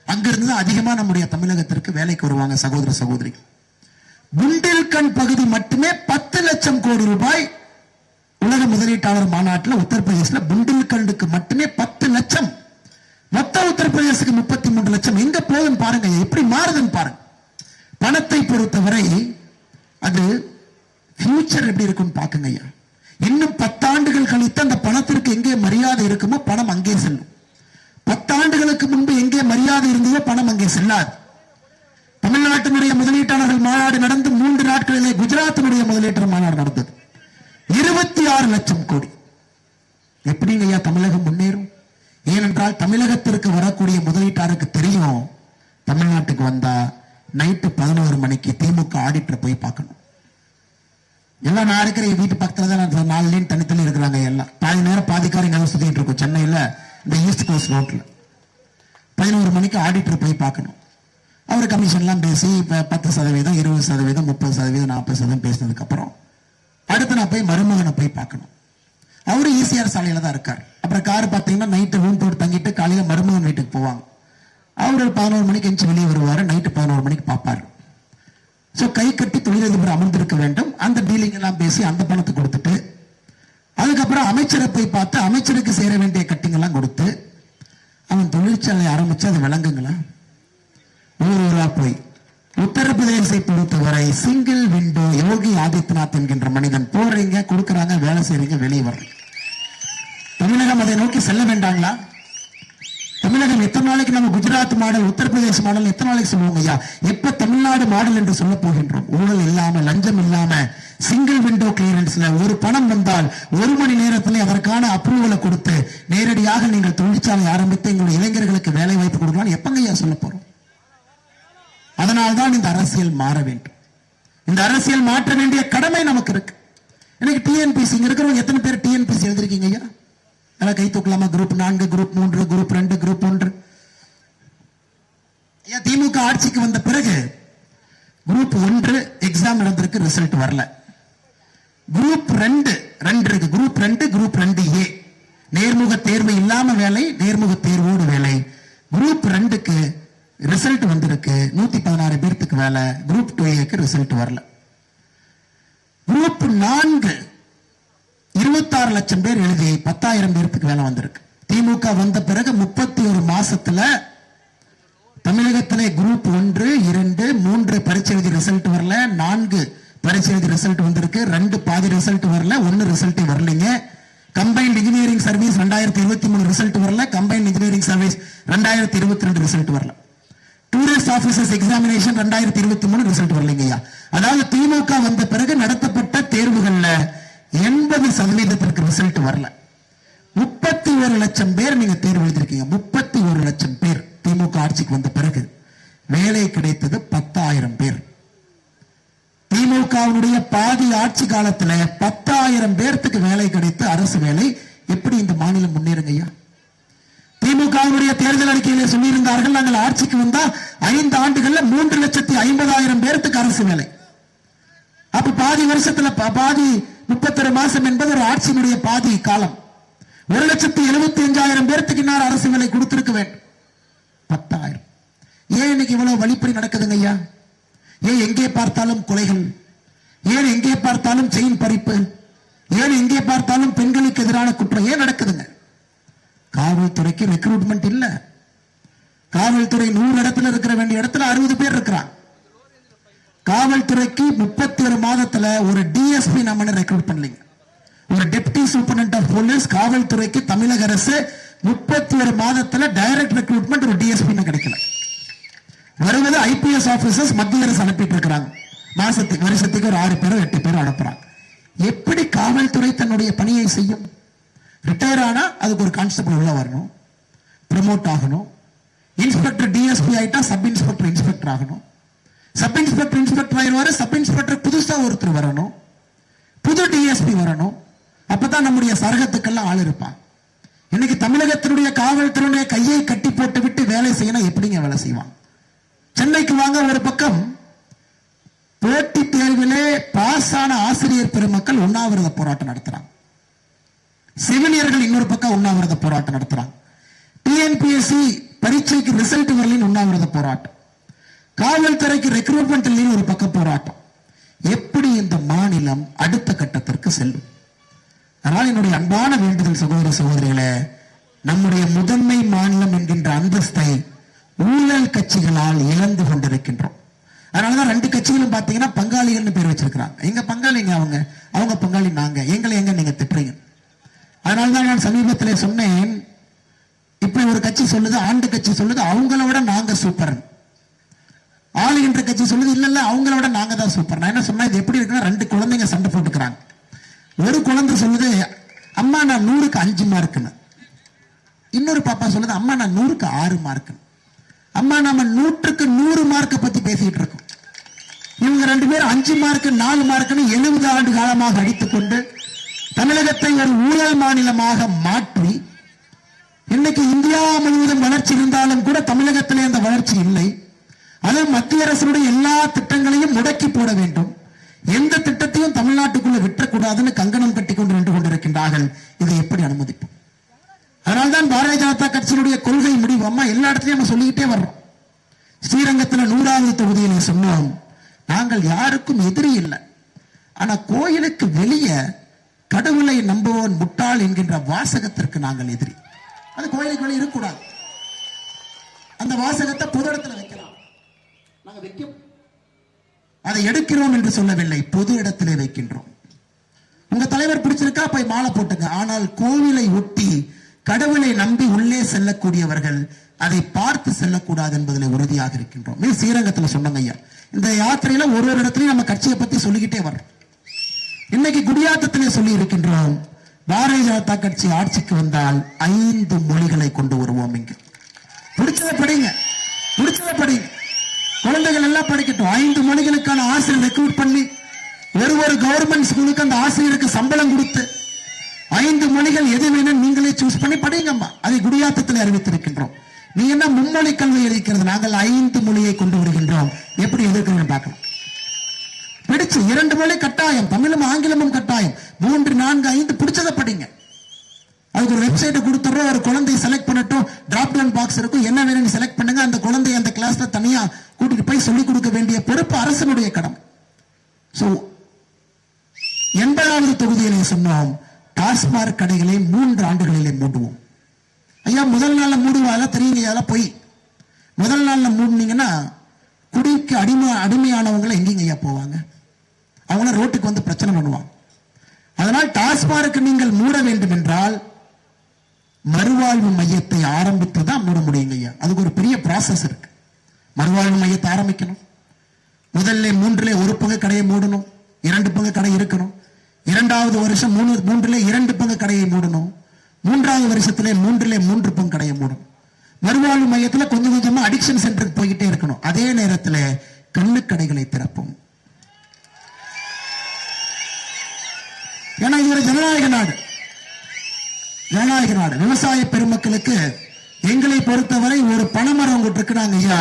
அங்கிருந்து அதிகமா நம்முடைய தமிழகத்திற்கு வேலைக்கு வருவாங்க சகோதர சகோதரி. புண்டில்கண்ட் பகுதி மட்டுமே 10 லட்சம் கோடி ரூபாய் உலக முதலீட்டாளர் மாநாட்டில் உத்தரப்பிரதேசல புண்டில்கண்டுக்கு மட்டுமே 10 லட்சம். மொத்த உத்தரப்பிரதேசத்துக்கு 33 லட்சம். எங்க போகுதுன்னு பாருங்க, எப்படி மாறுதுன்னு பாருங்க. பணத்தை பொறுத்தவரை அது ஃபியூச்சர் எப்படி இருக்குன்னு பாக்குங்க ஐயா. இன்னும் 10 ஆண்டுகள் கழித்து அந்த பணத்திற்கு எங்கே மரியாதை இருக்குமோ பணம் அங்கே செல்லும். 10 ஆண்டுகளுக்கு முன்பு எங்கே மரியாதை இருந்ததோ பணம் அங்கே செல்லாது. தமிழ்நாட்டினுடைய முதலீட்டாளர்கள் மாநாடு நடந்து 3 நாட்களிலே குஜராத்தினுடைய முதலீட்டாளர் மாநாடு நடந்தது. 26 லட்சம் கோடி. எப்படிங்க ஐயா தமிழகம் முன்னேறும்? ஏனென்றால் தமிழகத்திற்கு வரக்கூடிய முதலீட்டாளருக்கு தெரியும், தமிழ்நாட்டுக்கு வந்தா நைட்டு 11 மணிக்கு திமுக ஆடிட்டர் போய் பார்க்கணும். எல்லாம் நான் இருக்கிற வீட்டு பக்கத்துல தான் 4 லேன் தனித்தனி இருக்கிறாங்க. எல்லாம் பாதி நேரம் பாதிக்காரங்க சுத்திட்டு இருக்கும். சென்னையில இந்த ஈஸ்ட் கோஸ்ட் ரோட்ல 11 மணிக்கு ஆடிட்டர் போய் பார்க்கணும். அவர் கமிஷன் எல்லாம் பேசி 10%, 20%, 30%, 40% பேசினதுக்கு அப்புறம் அடுத்து நான் போய் மருமகனை போய் பார்க்கணும். அவரு ஈசிஆர் சாலையில தான் இருக்காரு. அப்புறம் கார் பார்த்தீங்கன்னா நைட்டு ரூம் போட்டு தங்கிட்டு காலையில மருமகன் வீட்டுக்கு போவாங்க. அவர் 11 மணிக்கு எஞ்சி வெளியே வருவாரு. நைட்டு 11 மணிக்கு பார்ப்பாரு. சோ கை கட்டி தொழிலதிபர் அமர்ந்திருக்க வேண்டும். அந்த டீலிங் எல்லாம் பேசி அந்த பணத்தை கொடுத்துட்டு அதுக்கப்புறம் அமைச்சரை போய் பார்த்து அமைச்சருக்கு சேர வேண்டிய கட்டிங் எல்லாம் கொடுத்து அவன் தொழிற்சாலை ஆரம்பிச்சு அது விளங்குங்களா? ஊரா போய் உத்தரப்பிரதேசத்தை பொறுத்தவரை சிங்கிள் விண்டோ யோகி ஆதித்யநாத் என்கின்ற மனிதன் போறீங்க, கொடுக்கறாங்க, வேலை செய்றீங்க, வெளியே வர்றீங்க. தமிழகம் அதை நோக்கி செல்ல வேண்டாங்களா? தமிழகம் எத்தனை நாளைக்கு நம்ம குஜராத் மாடல், உத்தரப்பிரதேச மாடல் எத்தனை நாளைக்கு சொல்லுவோங்க ஐயா? எப்ப தமிழ்நாடு மாடல் என்று சொல்ல போகின்றோம்? ஊழல் இல்லாம, லஞ்சம் இல்லாம, சிங்கிள் விண்டோ கிளியரன்ஸ்ல ஒரு பணம் வந்தால் 1 மணி நேரத்தில் அதற்கான அப்ரூவலை கொடுத்து நேரடியாக நீங்கள் தொழிற்சாலை ஆரம்பித்து எங்களுடைய இளைஞர்களுக்கு வேலை வாய்ப்பு கொடுக்கலாம். எப்பங்க ஐயா சொல்ல போறோம்? அதனால்தான் இந்த அரசியல் மாற வேண்டும். இந்த அரசியல் மாற்ற வேண்டிய கடமை நமக்கு இருக்கு. எனக்கு டிஎன்பிசி இருக்கிறவங்க எத்தனை பேர் டிஎன்பிசி எழுதிருக்கீங்க ஐயா? கை தூக்கலாமா? Group 4, group 3, group 2, group 1. DMK ஆட்சிக்கு வந்த பிறகு குரூப் 1 எக்ஸாம் நடந்திருக்கு, ரிசல்ட் வரல. குரூப் 2 இருக்கு. குரூப் 2, குரூப் 2A நேர்முக தேர்வு இல்லாம வேலை, நேர்முக தேர்வோடு வேலை. குரூப் 2க்கு ரிசல்ட் வந்திருக்கு, 116 பேருக்கு வேலை. குரூப் 2A ரிசல்ட் வரல. குரூப் 4 26 லட்சம் பேர் எழுதி 10,000 பேருக்கு வேலை வந்திருக்கு. திமுக வந்த பிறகு 31 மாசத்துல தமிழகத்திலே குரூப் 1, 2, 3 பரீட்சை எழுதி ரிசல்ட் வரல. 4 பரீட்சை எழுதி ரிசல்ட் வந்திருக்கு. 2 பாதி ரிசல்ட் வரல. 1 ரிசல்ட் வரலைங்க. கம்பைன்ட் இன்ஜினியரிங் சர்வீஸ் 2023 ரிசல்ட் வரல. கம்பைன்ட் இன்ஜினியரிங் சர்வீஸ் 2022 ரிசல்ட் வரல. டூரிஸ்ட் ஆபீசர்ஸ் எக்ஸாமினேஷன் 2023 ரிசல்ட் வரலைங்கய்யா. அதாவது திமுக வந்த பிறகு நடத்தப்பட்ட தேர்வுகள்ல 80% ரிசல்ட் வரல. 31 லட்சம் பேர் நீங்க தேர்வு எழுதிருக்கீங்க. 31 லட்சம் பேர் திமுக ஆட்சிக்கு வந்த பிறகு வேலை கிடைத்தது 10,000 பேர். திமுகவுடைய பாதி ஆட்சி காலத்துல 10,000 பேர்த்துக்கு வேலை கிடைத்து அரசு வேலை. எப்படி இந்த மாநிலம் முன்னேறுங்க ஐயா? திமுகவுடைய தேர்தல் அறிக்கையிலே சொல்லியிருந்தார்கள், நாங்கள் ஆட்சிக்கு வந்தா 5 ஆண்டுகள்ல 3,50,000 பேர்த்துக்கு அரசு வேலை. அப்ப பாதி வருஷத்துல பாதி 31 மாசம் என்பது ஒரு ஆட்சியினுடைய பாதி காலம். 1,75,000 பேர்த்துக்கு இன்னார் அரசு வேலை கொடுத்திருக்க வேண்டும். 10,000. ஏன் இன்னைக்கு இவ்வளவு வழிப்பறி நடக்குதுங்க ஐயா? ஏன் எங்கே பார்த்தாலும் கொலைகள்? ஏன் எங்கே பார்த்தாலும் செயின் பறிப்பு? ஏன் எங்கே பார்த்தாலும் பெண்களுக்கு எதிரான குற்றம் ஏன் நடக்குதுங்க? காவல்துறைக்கு ரெக்ரூட்மெண்ட் இல்ல. காவல்துறை 100 இடத்துல இருக்கிற வேண்டிய இடத்துல 60 பேர் இருக்கிறாங்க. காவல்துறைக்கு 31 மாதத்துல ஒரு டிஎஸ்பி நம்ம ரெக்ரூட் பண்ணலீங்க. ஒரு டெப்டி சூப்பரண்ட் ஆஃப் போலீஸ் காவல்துறைக்கு தமிழக அரசு 31 மாதத்துல டைரக்ட் ரெக்ரூட்மெண்ட் ஒரு டிஎஸ்பி கிடைக்கல. வருவது ஐபிஎஸ் ஆபீசர்ஸ் மத்திய அரசு அனுப்பிட்டு இருக்கிறாங்க. வருஷத்துக்கு ஒரு 6 பேரோ 8 பேரோ அனுப்புறாங்க. எப்படி காவல்துறை தன்னுடைய பணியை செய்யும்? ரிட்டையர் ஆனா அதுக்கு ஒரு கான்ஸ்டபிள் உள்ள வரணும், ப்ரமோட் ஆகணும். இன்ஸ்பெக்டர் டிஎஸ்பி ஆயிட்டா சப் இன்ஸ்பெக்டர் இன்ஸ்பெக்டர் ஆகணும். சப் இன்ஸ்பெக்டர் இன்ஸ்பெக்டர் ஆயிடுவாரு. சப் இன்ஸ்பெக்டர் புதுசா ஒருத்தர் வரணும், புது டிஎஸ்பி வரணும். அப்பதான் நம்முடைய சரகத்துக்கெல்லாம் ஆள் இருப்பான். இன்னைக்கு தமிழகத்தினுடைய காவல்துறையுடைய கையை கட்டி போட்டு விட்டு வேலை செய்யணும், எப்படிங்க வேலை செய்வான்? சென்னைக்கு வாங்க, ஒரு பக்கம் போட்டி தேர்விலே பாஸ் ஆன ஆசிரியர் பெருமக்கள் உண்ணாவிரத போராட்டம் நடத்துறாங்க. செவிலியர்கள் இன்னொரு பக்கம் உண்ணாவிரத போராட்டம் நடத்துறாங்க. டிஎன்பிஎஸ்சி பரீட்சைக்கு ரிசல்ட் வரலின் உண்ணாவிரத போராட்டம், காவல்துறைக்கு ரெக்ரூட்மெண்ட் ஒரு பக்கம் போராட்டம். எப்படி இந்த மாநிலம் அடுத்த கட்டத்திற்கு செல்லும்? அதனால் என்னுடைய அன்பான வேண்டுதல் சகோதர சகோதரிகளே, நம்முடைய முதன்மை மாநிலம் என்கின்ற அந்தஸ்தை ஊழல் கட்சிகளால் இழந்து கொண்டிருக்கின்றோம். அதனாலதான் ரெண்டு கட்சிகளும் பாத்தீங்கன்னா பங்காளிகள்னு பேர் வச்சிருக்கிறாங்க. எங்க பங்காளிங்க அவங்க பங்காளி நாங்க, எங்களை எங்க நீங்க திட்டுறீங்க. அதனாலதான் நான் சமீபத்தில் சொன்னேன், இப்ப ஒரு கட்சி சொல்லுது, ஆண்டு கட்சி சொல்லுது அவங்கள விட நாங்க சூப்பர், ஆளுகின்ற கட்சி சொல்லுது இல்ல அவங்கள விட நாங்க தான் சூப்பர். நான் என்ன சொன்னா, இது எப்படி இருக்குன்னா, ரெண்டு குழந்தைங்க சண்டை போட்டுக்கிறாங்க. ஒரு குழந்தை சொல்லுது, அம்மா நான் 100க்கு 5 மார்க்குன்னு. இன்னொரு பாப்பா சொல்லுது, அம்மா நான் 100க்கு 6 மார்க்குன்னு. அம்மா நம்ம 100க்கு 100 மார்க்கை பத்தி பேசிட்டு இருக்கோம். இவங்க 2 பேரும் 5 மார்க்கு 4 மார்க்குன்னு 70 ஆண்டு காலமாக அடித்துக் கொண்டு தமிழகத்தை ஒரு ஊழல் மாநிலமாக மாற்றி, இன்னைக்கு இந்தியா முழுவதும் வளர்ச்சி இருந்தாலும் கூட தமிழகத்திலே அந்த வளர்ச்சி இல்லை. அது மத்திய அரசுடைய எல்லா திட்டங்களையும் முடக்கி போட வேண்டும், எந்த திட்டத்தையும் தமிழ்நாட்டுக்குள்ள விட்டக்கூடாதுன்னு கங்கணம் கட்டி கொண்டு நின்று கொண்டிருக்கின்றார்கள். இதை எப்படி அனுமதிப்போம்? அதனால்தான் பாரதிய ஜனதா கட்சியினுடைய கொள்கை முடிவு, அம்மா எல்லா இடத்துலயும் நம்ம சொல்லிக்கிட்டே வர்றோம். ஸ்ரீரங்கத்தில் 100வது தொகுதியில சொன்னோம், நாங்கள் யாருக்கும் எதிரி இல்லை, ஆனா கோயிலுக்கு வெளியே கடவுளை நம்புவோன் முட்டாள் என்கின்ற வாசகத்திற்கு நாங்கள் எதிரி. அது கோயிலுக்கு வெளியே இருக்கக்கூடாது. அந்த வாசகத்தை பொது இடத்துல வைக்கலாம், நாங்க வைக்க அதை எடுக்கிறோம் என்று சொல்லவில்லை, பொது இடத்திலே வைக்கின்றோம். உங்க தலைவர் பிடிச்சிருக்கா போய் மாலை போட்டுங்க. ஆனால் கோவிலை ஒட்டி கடவுளை நம்பி உள்ளே செல்லக்கூடியவர்கள் அதை பார்த்து செல்லக்கூடாது என்பதில் உறுதியாக இருக்கின்றோம். ஸ்ரீரங்கத்தில் சொன்னாங்க ஐயா, இந்த யாத்திரையில ஒரு இடத்துலயும் நம்ம கட்சியை பத்தி சொல்லிக்கிட்டே வர்றோம். இன்னைக்கு குடியாத்தத்திலே சொல்லி இருக்கின்றோம், பாரதிய ஜனதா கட்சி ஆட்சிக்கு வந்தால் 5 மொழிகளை கொண்டு வருவோம். இங்கு பிடிச்சதை படிங்க, பிடிச்சதை படிங்க, குழந்தைகள் எல்லாம் படிக்கட்டும். 5 மொழிகளுக்கான ஆசிரியர் ரெக்ரூட் பண்ணி ஒரு கவர்மெண்ட் ஸ்கூலுக்கு அந்த ஆசிரியருக்கு சம்பளம் கொடுத்து 5 மொழிகள் எது வேணும் நீங்களே சூஸ் பண்ணி படிங்கம்மா. அதை குடியாத்தத்தில் அறிவித்திருக்கின்றோம். நீ என்ன மும்மொழி கல்வி இருக்கிறது, நாங்கள் 5 மொழியை கொண்டு வருகின்றோம். எப்படி எதிர்க்கணும் பார்க்கலாம். பிடிச்சு 2 மொழி கட்டாயம், தமிழும் ஆங்கிலமும் கட்டாயம், 3, 4, 5 பிடிச்சதை படிங்க. அதுக்கு ஒரு வெப்சைட் கொடுத்துறோம், ஒரு குழந்தையை செலக்ட் பண்ணட்டும், டிராப் டவுன் பாக்ஸ் இருக்கும், என்ன வேணும்னு செலக்ட் பண்ணுங்க. அந்த குழந்தையை அந்த கிளாஸ்ல தனியா கூட்டிட்டு போய் சொல்லிக் கொடுக்க வேண்டிய பொறுப்பு அரசனுடைய கடமை. 80வது தொகுதியிலே சொன்னோம், டாஸ்மாக் கடைகளை 3 ஆண்டுகளிலே மூடுவோம். ஐயா முதல் நாள்ல மூடுவாங்க தெரியுங்க, அதெல்லாம் போய் முதல் நாள்ல மூடுனீங்கன்னா குடிக்கு அடிமையானவங்களை எங்கேங்க ஐயா போவாங்க? அவங்க ரோட்டுக்கு வந்து பிரச்சனை பண்ணுவாங்க. அதனால் டாஸ்மாக் நீங்கள் மூட வேண்டும் என்றால் மறுவாழ்வு மையத்தை ஆரம்பித்து தான் மூட முடியுங்க ஐயா. அதுக்கு ஒரு பெரிய ப்ராசஸ் இருக்கு. மறுவாழ்வு மையத்தை ஆரம்பிக்கணும். முதல்ல 3லே 1 பங்கு கடையை மூடணும், 2 பங்கு கடை இருக்கணும். 2வது வருஷம் 3லே 2 பங்கு கடையை மூடணும். 3வது வருஷத்திலே 3லே 3 பங்கு கடையை மூடணும். மறுவாழ்வு மையத்தில் கொஞ்சம் கொஞ்சமா அடிக்ஷன் சென்டருக்கு போய்கிட்டே இருக்கணும். அதே நேரத்தில் கள்ளுக்கடைகளை திறப்போம். ஏன்னா இது ஒரு ஜனநாயக நாடு, ஜனநாயக நாடு. விவசாய பெருமக்களுக்கு எங்களை பொறுத்தவரை ஒரு பனைமரம் இருக்கிறாங்க ஐயா,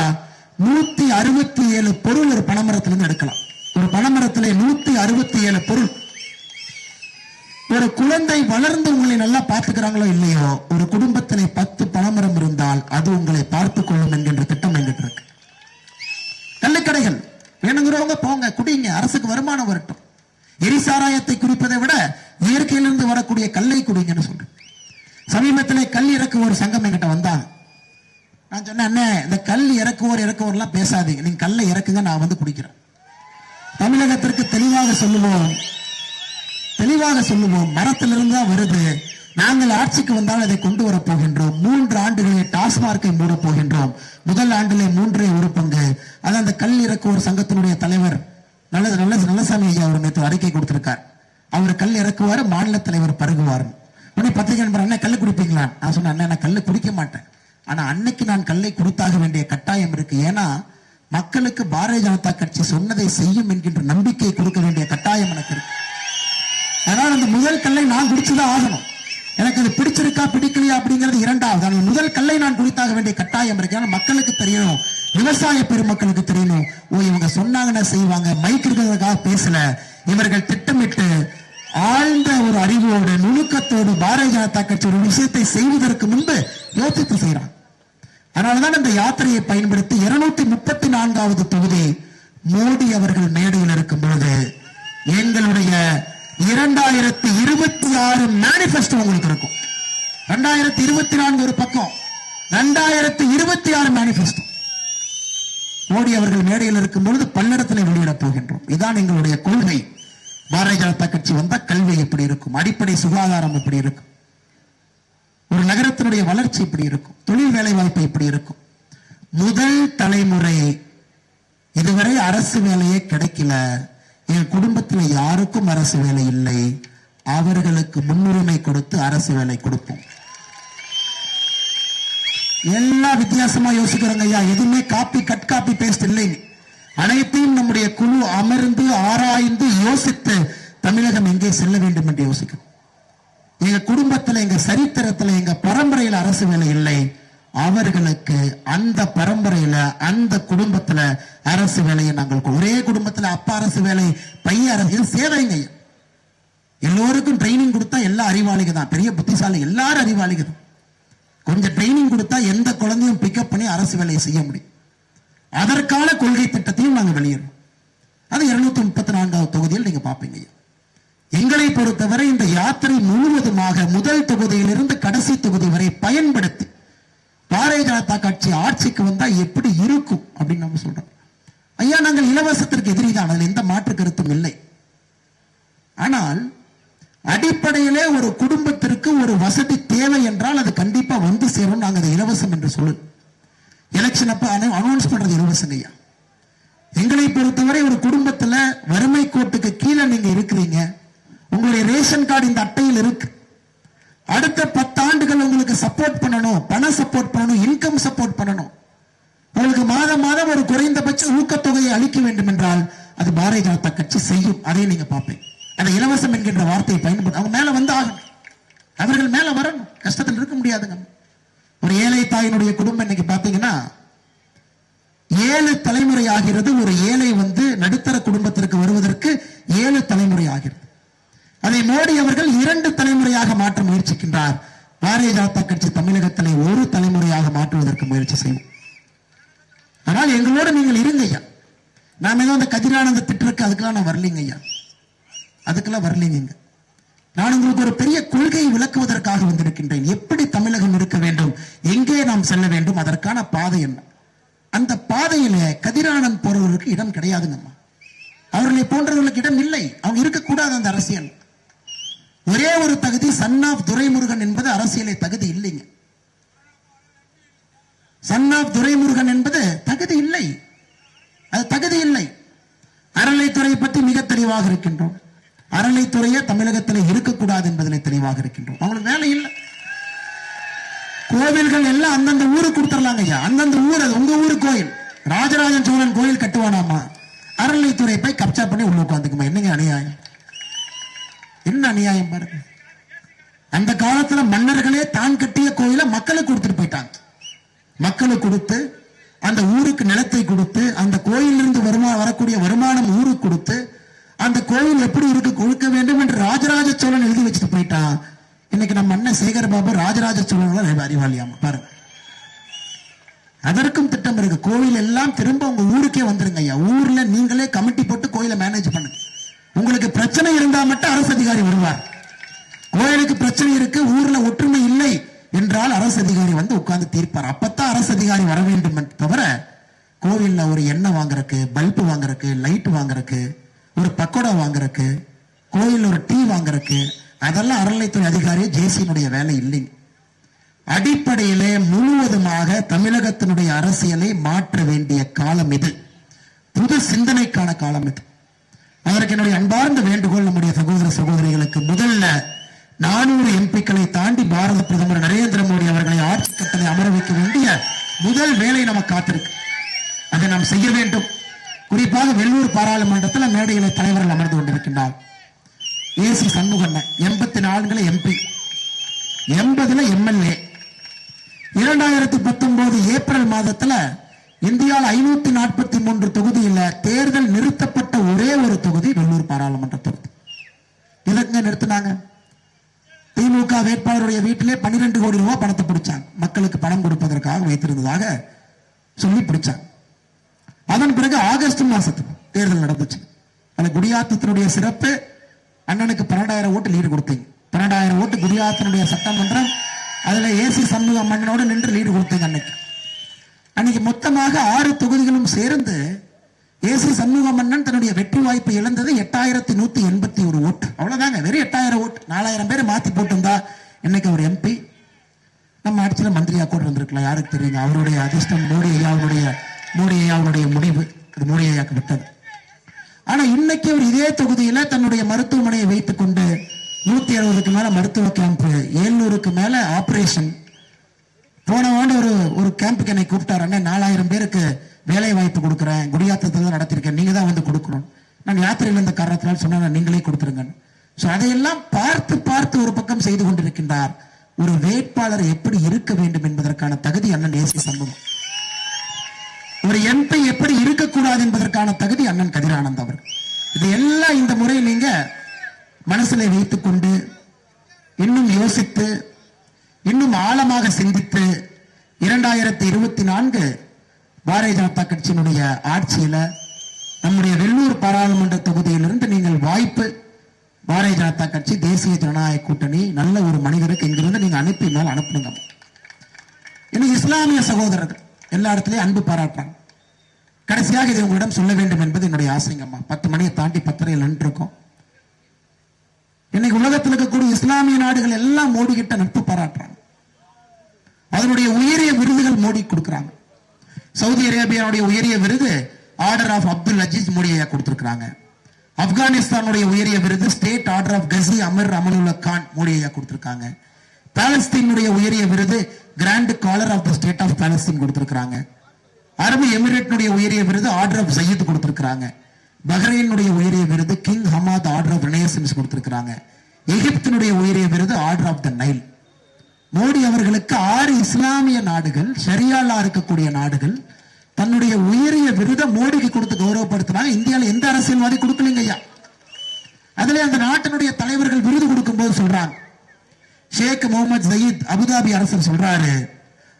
167 பொருள் ஒரு பனைமரத்திலிருந்து எடுக்கலாம். ஒரு பனைமரத்திலே 167 பொருள். ஒரு குழந்தை வளர்ந்து உங்களை நல்லா பார்த்துக்கிறாங்களோ இல்லையோ, ஒரு குடும்பத்திலே 10 பனைமரம் இருந்தால் அது உங்களை பார்த்துக் கொள்ளும் என்கின்ற திட்டம் எங்கிட்டு இருக்கு. கள்ளுக்கடைகள் வேணுங்கிறவங்க போங்க, குடிங்க, அரசுக்கு வருமானம் வரட்டும். எரிசாராயத்தை குடிப்பதை விட இயற்கையிலிருந்து வரக்கூடிய கல்லை குடிங்கன்னு சொல்றேன். சமீபத்திலே கல் இறக்குவோர் சங்கம் என்கிட்ட வந்தாங்க. நான் சொன்னேன், அண்ணே இந்த கல் இறக்குவோர்லாம் பேசாதீங்க, நீங்க கல்லை இறக்குங்க, நான் வந்து குடிக்கிறேன். தமிழகத்திற்கு தெளிவாக சொல்லுவோம், மரத்திலிருந்து தான் வருது. நாங்கள் ஆட்சிக்கு வந்தால் அதை கொண்டு வர போகின்றோம். 3 ஆண்டுகளில் டாஸ்மார்க்கை மூட போகின்றோம். முதல் ஆண்டிலே 3 1 பங்கு. அது அந்த கல் இறக்குவோர் சங்கத்தினுடைய தலைவர் நல்லசாமி ஐயா அவர் நேற்று அறிக்கை கொடுத்திருக்கார். அவர் கல் இறக்குவாரு, மாநில தலைவர் பருகுவார். உடனே பத்திரிகை நண்பர், அண்ணன் கல்லு குடிப்பீங்களா? நான் சொன்னேன், அண்ணன் நான் கல்லு குடிக்க மாட்டேன், ஆனா அன்னைக்கு நான் கல்லை கொடுத்தாக வேண்டிய கட்டாயம் இருக்கு. ஏன்னா மக்களுக்கு பாரதிய ஜனதா கட்சி சொன்னதை செய்யும் என்கின்ற நம்பிக்கை கொடுக்க வேண்டிய கட்டாயம் எனக்கு இருக்கு. அதனால அந்த முதல் கல்லை நான் குடிச்சுதான் ஆகணும். எனக்கு அது பிடிச்சிருக்கா பிடிக்கலையா அப்படிங்கிறது இரண்டாவது. ஆனால் முதல் கல்லை நான் குடித்தாக வேண்டிய கட்டாயம் இருக்கு. ஏன்னா மக்களுக்கு தெரியணும், விவசாய பெருமக்களுக்கு தெரியணும், ஓ இவங்க சொன்னாங்கன்னா செய்வாங்க, மைக் இருக்கிறதுக்காக பேசல, இவர்கள் திட்டமிட்டு ஆழ்ந்த ஒரு அறிவோடு நுணுக்கத்தோடு பாரதிய ஜனதா கட்சி ஒரு விஷயத்தை செய்வதற்கு முன்பு யோசித்து செய்யறாங்க. அதனாலதான் இந்த யாத்திரையை பயன்படுத்தி 234வது தொகுதி மோடி அவர்கள் மேடையில் இருக்கும் பொழுது எங்களுடைய 2026 மேனிபெஸ்டோ உங்களுக்கு இருக்கும். 2024 ஒரு பக்கம், 2026 மேனிபெஸ்டோ மோடி அவர்கள் மேடையில் இருக்கும் பொழுது பல்லடத்தில் வெளியிடப் போகின்றோம். இதுதான் எங்களுடைய கொள்கை. பாரதிய ஜனதா கட்சி வந்தா கல்வி எப்படி இருக்கும், அடிப்படை சுகாதாரம் எப்படி இருக்கும், ஒரு நகரத்தினுடைய வளர்ச்சி எப்படி இருக்கும், தொழில் வேலை வாய்ப்பு எப்படி இருக்கும். முதல் தலைமுறை இதுவரை அரசு வேலையே கிடைக்கல, என் குடும்பத்தில் யாருக்கும் அரசு வேலை இல்லை, அவர்களுக்கு முன்னுரிமை கொடுத்து அரசு வேலை கொடுப்போம். எல்லாம் வித்தியாசமா யோசிக்கிறோங்க ஐயா. எதுவுமே காப்பி கட் காப்பி பேஸ்ட் இல்லைங்க. அனைத்தையும் நம்முடைய குழு அமர்ந்து ஆராய்ந்து யோசித்து தமிழகம் எங்கே செல்ல வேண்டும் என்று யோசிக்கும். எங்க குடும்பத்தில், எங்க சரித்திரத்தில், எங்க பரம்பரையில் அரசு வேலை இல்லை, அவர்களுக்கு அந்த பரம்பரையில அந்த குடும்பத்துல அரசு வேலையை நாங்கள் ஒரே குடும்பத்துல அப்பா அரசு வேலை, பையன் அரசு சேவைங்க. எல்லோருக்கும் ட்ரைனிங் கொடுத்தா எல்லா அறிவாளிக தான், பெரிய புத்திசாலி எல்லாரும் அறிவாளிக தான். கொஞ்சம் ட்ரைனிங் கொடுத்தா எந்த குழந்தையும் பிக்கப் பண்ணி அரசு வேலையை செய்ய முடியும். அதற்கான கொள்கை திட்டத்தையும் நாங்கள் வெளியிடுறோம். அது 234வது தொகுதியில் நீங்க பாப்பீங்க. எங்களை பொறுத்தவரை இந்த யாத்திரை முழுவதுமாக முதல் தொகுதியிலிருந்து கடைசி தொகுதி வரை பயன்படுத்தி பாரதிய ஜனதா கட்சி ஆட்சிக்கு வந்தா எப்படி இருக்கும் அப்படின்னு நம்ம சொல்றோம். ஐயா, நாங்கள் இலவசத்திற்கு எதிரிதான், அதில் எந்த மாற்று கருத்தும் இல்லை. ஆனால் அடிப்படையிலே ஒரு குடும்பத்திற்கு ஒரு வசதி தேவை என்றால் அது கண்டிப்பா வந்து சேரும். நாங்கள் அதை இலவசம் என்று சொல்லு எலெக்ஷன் அப்ப அனௌன்ஸ் பண்றது இலவசம் ஐயா. எங்களை பொறுத்தவரை ஒரு குடும்பத்துல வறுமை கோட்டுக்கு கீழே நீங்க இருக்கிறீங்க, உங்களுடைய ரேஷன் கார்டு இந்த அட்டையில் இருக்கு, அடுத்த 10 ஆண்டுகள் உங்களுக்கு சப்போர்ட் பண்ணணும், பண சப்போர்ட் பண்ணணும், இன்கம் சப்போர்ட் பண்ணணும், உங்களுக்கு மாதம் மாதம் ஒரு குறைந்தபட்ச ஊக்கத்தொகையை அளிக்க வேண்டும் என்றால் அது பாரதிய ஜனதா கட்சி செய்யும். அதை நீங்க பார்ப்பீங்க. அந்த இலவசம் என்கின்ற வார்த்தையை பயன்படுத்த அவங்க மேல வந்து ஆகணும், அவர்கள் மேல வரணும். கஷ்டத்தில் இருக்க முடியாதுங்க. ஒரு ஏழை தாயினுடைய குடும்பம் இன்னைக்கு பாத்தீங்கன்னா 7 தலைமுறை ஆகிறது. ஒரு ஏழை வந்து நடுத்தர குடும்பத்திற்கு வருவதற்கு 7 தலைமுறை ஆகிறது. அதை மோடி அவர்கள் 2 தலைமுறையாக மாற்ற முயற்சிக்கின்றார். பாரதிய ஜனதா கட்சி தமிழகத்திலே 1 தலைமுறையாக மாற்றுவதற்கு முயற்சி செய்வோம். ஆனால் எங்களோட நீங்கள் இருங்க ஐயா. நாம ஏதோ அந்த கதிரானந்த திட்டிருக்கு அதுக்கெல்லாம் நான் வரலீங்க ஐயா, அதுக்கெல்லாம் வரலீங்க. நான் உங்களுக்கு ஒரு பெரிய கொள்கையை விளக்குவதற்காக வந்திருக்கின்றேன். எப்படி தமிழகம் இருக்க வேண்டும், எங்கே நாம் செல்ல வேண்டும், அதற்கான பாதை என்ன. அந்த பாதையில கதிரானந்த் போறவர்களுக்கு இடம் கிடையாதுங்கம்மா. அவர்களை போன்றவர்களுக்கு இடம் இல்லை, அவங்க இருக்கக்கூடாது அந்த அரசியல். ஒரே ஒரு தகுதி சன் ஆஃப் துரைமுருகன் என்பது அரசியலை தகுதி இல்லைங்க. சன் ஆஃப் துரைமுருகன் என்பது தகுதி இல்லை, அது தகுதி இல்லை. அறநிலைத்துறை பற்றி மிக தெளிவாக இருக்கின்றோம். அறநிலைத்துறையே தமிழகத்தில் இருக்கக்கூடாது என்பதில் தெளிவாக இருக்கின்றோம். அவங்களுக்கு வேலை இல்லை. கோவில்கள் எல்லாம் அந்தந்த ஊருக்கு கொடுத்துடலாங்க ஐயா. அந்தந்த ஊர், அது உங்க ஊரு கோயில். ராஜராஜ சோழன் கோயில் கட்டுவானாமா, அறநிலைத்துறை போய் கப்சா பண்ணி உள்ள உட்காந்துக்குமா. என்னங்க அநியாயம், என்ன அநியாயம் பாருங்க. அந்த காலத்துல மன்னர்களே தான் கட்டிய கோயில மக்களுக்கு கொடுத்துட்டு போயிட்டாங்க. மக்களுக்கு கொடுத்து அந்த ஊருக்கு நிலத்தை கொடுத்து அந்த கோயிலிருந்து வரக்கூடிய வருமானம் ஊருக்கு கொடுத்து அந்த கோயில் எப்படி இருக்கு கொடுக்க வேண்டும் என்று ராஜராஜ சோழன் எழுதி வச்சுட்டு போயிட்டான். இன்னைக்கு நம்ம அண்ணன் சேகர் பாபு ராஜராஜ சோழன் அறிவாளியாம பாருங்க. அதற்கும் திட்டம் இருக்கு. கோயில் எல்லாம் திரும்ப உங்க ஊருக்கே வந்துருங்க ஐயா. ஊர்ல நீங்களே கமிட்டி போட்டு கோயிலை மேனேஜ் பண்ணுங்க. உங்களுக்கு பிரச்சனை இருந்தா மட்டும் அரசு அதிகாரி வருவார். கோயிலுக்கு பிரச்சனை இருக்கு, ஊர்ல ஒற்றுமை இல்லை என்றால் அரசு அதிகாரி வந்து உட்கார்ந்து தீர்ப்பார். அப்பத்தான் அரசு அதிகாரி வர வேண்டும் தவிர கோவில்ல ஒரு எண்ணெய் வாங்குறக்கு, பல்பு வாங்குறக்கு, லைட் வாங்குறக்கு, ஒரு பக்கோடா வாங்குறக்கு, கோயில் ஒரு டீ வாங்குறக்கு, அதெல்லாம் அறநிலைத்துறை அதிகாரி ஜேசியினுடைய வேலை இல்லைங்க. அடிப்படையிலே முழுவதுமாக தமிழகத்தினுடைய அரசியலை மாற்ற வேண்டிய காலம் இது. புது சிந்தனைக்கான காலம் இது. அதற்கு என்னுடைய அன்பார்ந்த வேண்டுகோள் நம்முடைய சகோதர சகோதரிகளுக்கு, முதல்ல 400 எம்பிக்களை தாண்டி பாரத பிரதமர் நரேந்திர மோடி அவர்களை ஆட்சி கட்டளை அமர வைக்க வேண்டிய முதல் வேலை நமக்கு காத்திருக்கு. அதை நாம் செய்ய வேண்டும். குறிப்பாக வெள்ளூர் பாராளுமன்றத்தில் மேடையில தலைவர்கள் அமர்ந்து கொண்டிருக்கின்றார். ஏசி சண்முகண்ணன் 84 எம்பி, 80 எம்எல்ஏ. 2019 ஏப்ரல் மாதத்துல இந்தியாவில் 543 தொகுதியில் தேர்தல் நிறுத்தப்பட்ட ஒரே ஒரு தொகுதி வெள்ளூர் பாராளுமன்ற தொகுதி. எதற்கு நிறுத்தினாங்க? திமுக வேட்பாளருடைய வீட்டிலே 12 கோடி ரூபாய் பணத்தை பிடிச்சாங்க. மக்களுக்கு பணம் கொடுப்பதற்காக வைத்திருந்ததாக சொல்லி பிடிச்சாங்க. அதன் பிறகு ஆகஸ்ட் மாசத்துக்கு தேர்தல் நடந்துச்சு. அந்த குடியாத்தத்தினுடைய சிறப்பு, அண்ணனுக்கு 12,000 ஓட்டு லீடு கொடுத்தீங்க. 12,000 ஓட்டு குடியாத்தனுடைய சட்டமன்றம், அதுல ஏசி சண்முக மன்னனோடு நின்று லீடு கொடுத்தீங்க. அன்னைக்கு மொத்தமாக 6 தொகுதிகளும் சேர்ந்து ஏசி சண்முக மன்னன் தன்னுடைய வெற்றி வாய்ப்பை இழந்தது 8181 ஓட்டு. அவ்வளவுதாங்க, வெறும் 8000 ஓட்டு. 4000 பேர் மாத்தி போட்டிருந்தா இன்னைக்கு ஒரு எம்பி நம்ம ஆட்சியில மந்திரியா கூட இருந்திருக்கலாம். யாருக்கு தெரியுங்க? அவருடைய அதிர்ஷ்டம், மோடி ஐயாவுடைய முடிவு, அது மோடி ஐயாக்கு விட்டது. ஆனா இன்னைக்கு அவர் இதே தொகுதியில தன்னுடைய மருத்துவமனையை வைத்துக் கொண்டு 170க்கு மேல மருத்துவ கேம்ப், 700க்கு மேல ஆபரேஷன். போன ஆண்டு ஒரு கேம்புக்கு என்னை கூப்பிட்டாரு. அண்ணன் 4000 பேருக்கு வேலை வாய்ப்பு கொடுக்குறேன், குடியாத்தத்தில் நடத்திருக்கேன், நீங்க தான் வந்து கொடுக்கணும். நான் யாத்திரையில் இருந்த காரணத்தினால் சொன்ன நீங்களே கொடுத்துருங்க. அதையெல்லாம் பார்த்து பார்த்து ஒரு பக்கம் செய்து கொண்டிருக்கின்றார். ஒரு வேட்பாளர் எப்படி இருக்க வேண்டும் என்பதற்கான தகுதி அண்ணன் ஏசி சண்முகம். ஒரு எம்பி எப்படி இருக்கக்கூடாது என்பதற்கான தகுதி அண்ணன் கதிரானந்த் அவர். இது எல்லாம் இந்த முறை நீங்க மனசில் வைத்துக் கொண்டு இன்னும் யோசித்து இன்னும் ஆழமாக சிந்தித்து 2024 பாரதிய ஜனதா கட்சியினுடைய ஆட்சியில நம்முடைய வெள்ளூர் பாராளுமன்ற தொகுதியிலிருந்து நீங்கள் வாய்ப்பு, பாரதிய ஜனதா கட்சி, தேசிய ஜனநாயக கூட்டணி, நல்ல ஒரு மனிதருக்கு இங்கிருந்து நீங்க அனுப்பினால் அனுப்புங்க. இன்னும் இஸ்லாமிய சகோதரர்கள் எல்லா இடத்துலயும் அன்பு பாராட்டுறாங்க. கடைசியாக இதை உங்களிடம் சொல்ல வேண்டும் என்பது என்னுடைய ஆசைங்கம்மா. 10 மணியை தாண்டி 10:30 நின்றுருக்கோம். இன்னைக்கு உலகத்தில் இருக்கக்கூடிய இஸ்லாமிய நாடுகள் எல்லாம் மோடி கிட்ட நட்பு பாராட்டுறாங்க. அதனுடைய உயரிய விருதுகள் மோடி கொடுக்கிறாங்க. சவுதி அரேபியாவுடைய உயரிய விருது order of Abdul Aziz Modi ஐயா கொடுத்திருக்கிறாங்க. ஆப்கானிஸ்தானுடைய உயரிய விருது state order of Ghazi Amir Amanullah Khan Modi ஐயா கொடுத்திருக்காங்க. பாலஸ்தீனுடைய உயரிய விருது grand collar of the state of Palestine கொடுத்திருக்காங்க. அரபு எமிரேட்னுடைய உயரிய விருது ஆர்டர் ஆஃப் சயீத் கொடுத்திருக்காங்க. பஹ்ரைனுடைய உயரிய விருது King Hamad Order of Renaissance கொடுத்திருக்காங்க. எகிப்தினுடைய உயரிய விருது order of the Nile. Modi அவர்களுக்கு 6 இஸ்லாமிய நாடுகள், ஷரியாலா இருக்கக்கூடிய நாடுகள் தன்னுடைய உயரிய விருதை மோடிக்கு கொடுத்து கௌரவப்படுத்தினாங்க. இந்தியாவில் எந்த அரசியல்வாதி கொடுக்கலீங்க ஐயா. அதுல அந்த நாட்டினுடைய தலைவர்கள் விருது கொடுக்கும் போது சொல்றாங்க, ஷேக் முகமது சயீத் அபுதாபி அரசர் சொல்றாரு,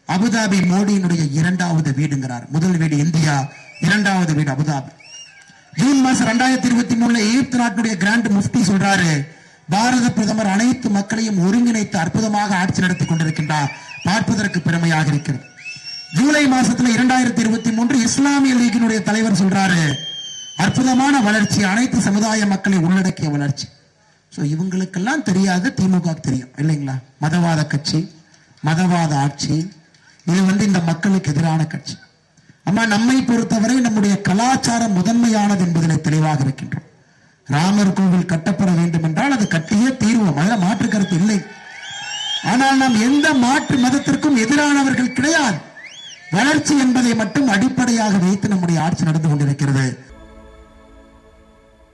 அபுதாபி மோடியினுடைய 2வது வீடுங்கிறார். முதல் வீடு இந்தியா, 2வது வீடு அபுதாபி. ஜூன் மாசம் 2023 எகிப்து நாட்டுடைய கிராண்ட் முஃப்தி சொல்றாரு, பாரத பிரதமர் அனைத்து மக்களையும் ஒருங்கிணைத்து அற்புதமாக ஆட்சி நடத்தி கொண்டிருக்கின்றார், பார்ப்பதற்கு பெருமையாக இருக்கிறது. ஜூலை மாசத்துல 2023 இஸ்லாமிய லீகினுடைய தலைவர் சொல்றாரு, அற்புதமான வளர்ச்சி, அனைத்து சமுதாய மக்களை உள்ளடக்கிய வளர்ச்சி. இவங்களுக்கெல்லாம் தெரியாது, திமுக தெரியும் இல்லைங்களா? மதவாத கட்சி, மதவாத ஆட்சி, இது இந்த மக்களுக்கு எதிரான கட்சி. அம்மா, நம்மை பொறுத்தவரை நம்முடைய கலாச்சாரம் முதன்மையானது என்பதில் தெளிவாக இருக்கின்றோம். ராமர் கோவில் கட்டப்பட வேண்டும் என்றால் அது கட்டியே தீர்வோம், அதில் மாற்று கருத்து இல்லை. ஆனால் நாம் எந்த மாற்று மதத்திற்கும் எதிரானவர்கள் கிடையாது. வளர்ச்சி என்பதை மட்டும் அடிப்படையாக வைத்து நம்முடைய ஆட்சி நடந்து கொண்டிருக்கிறது.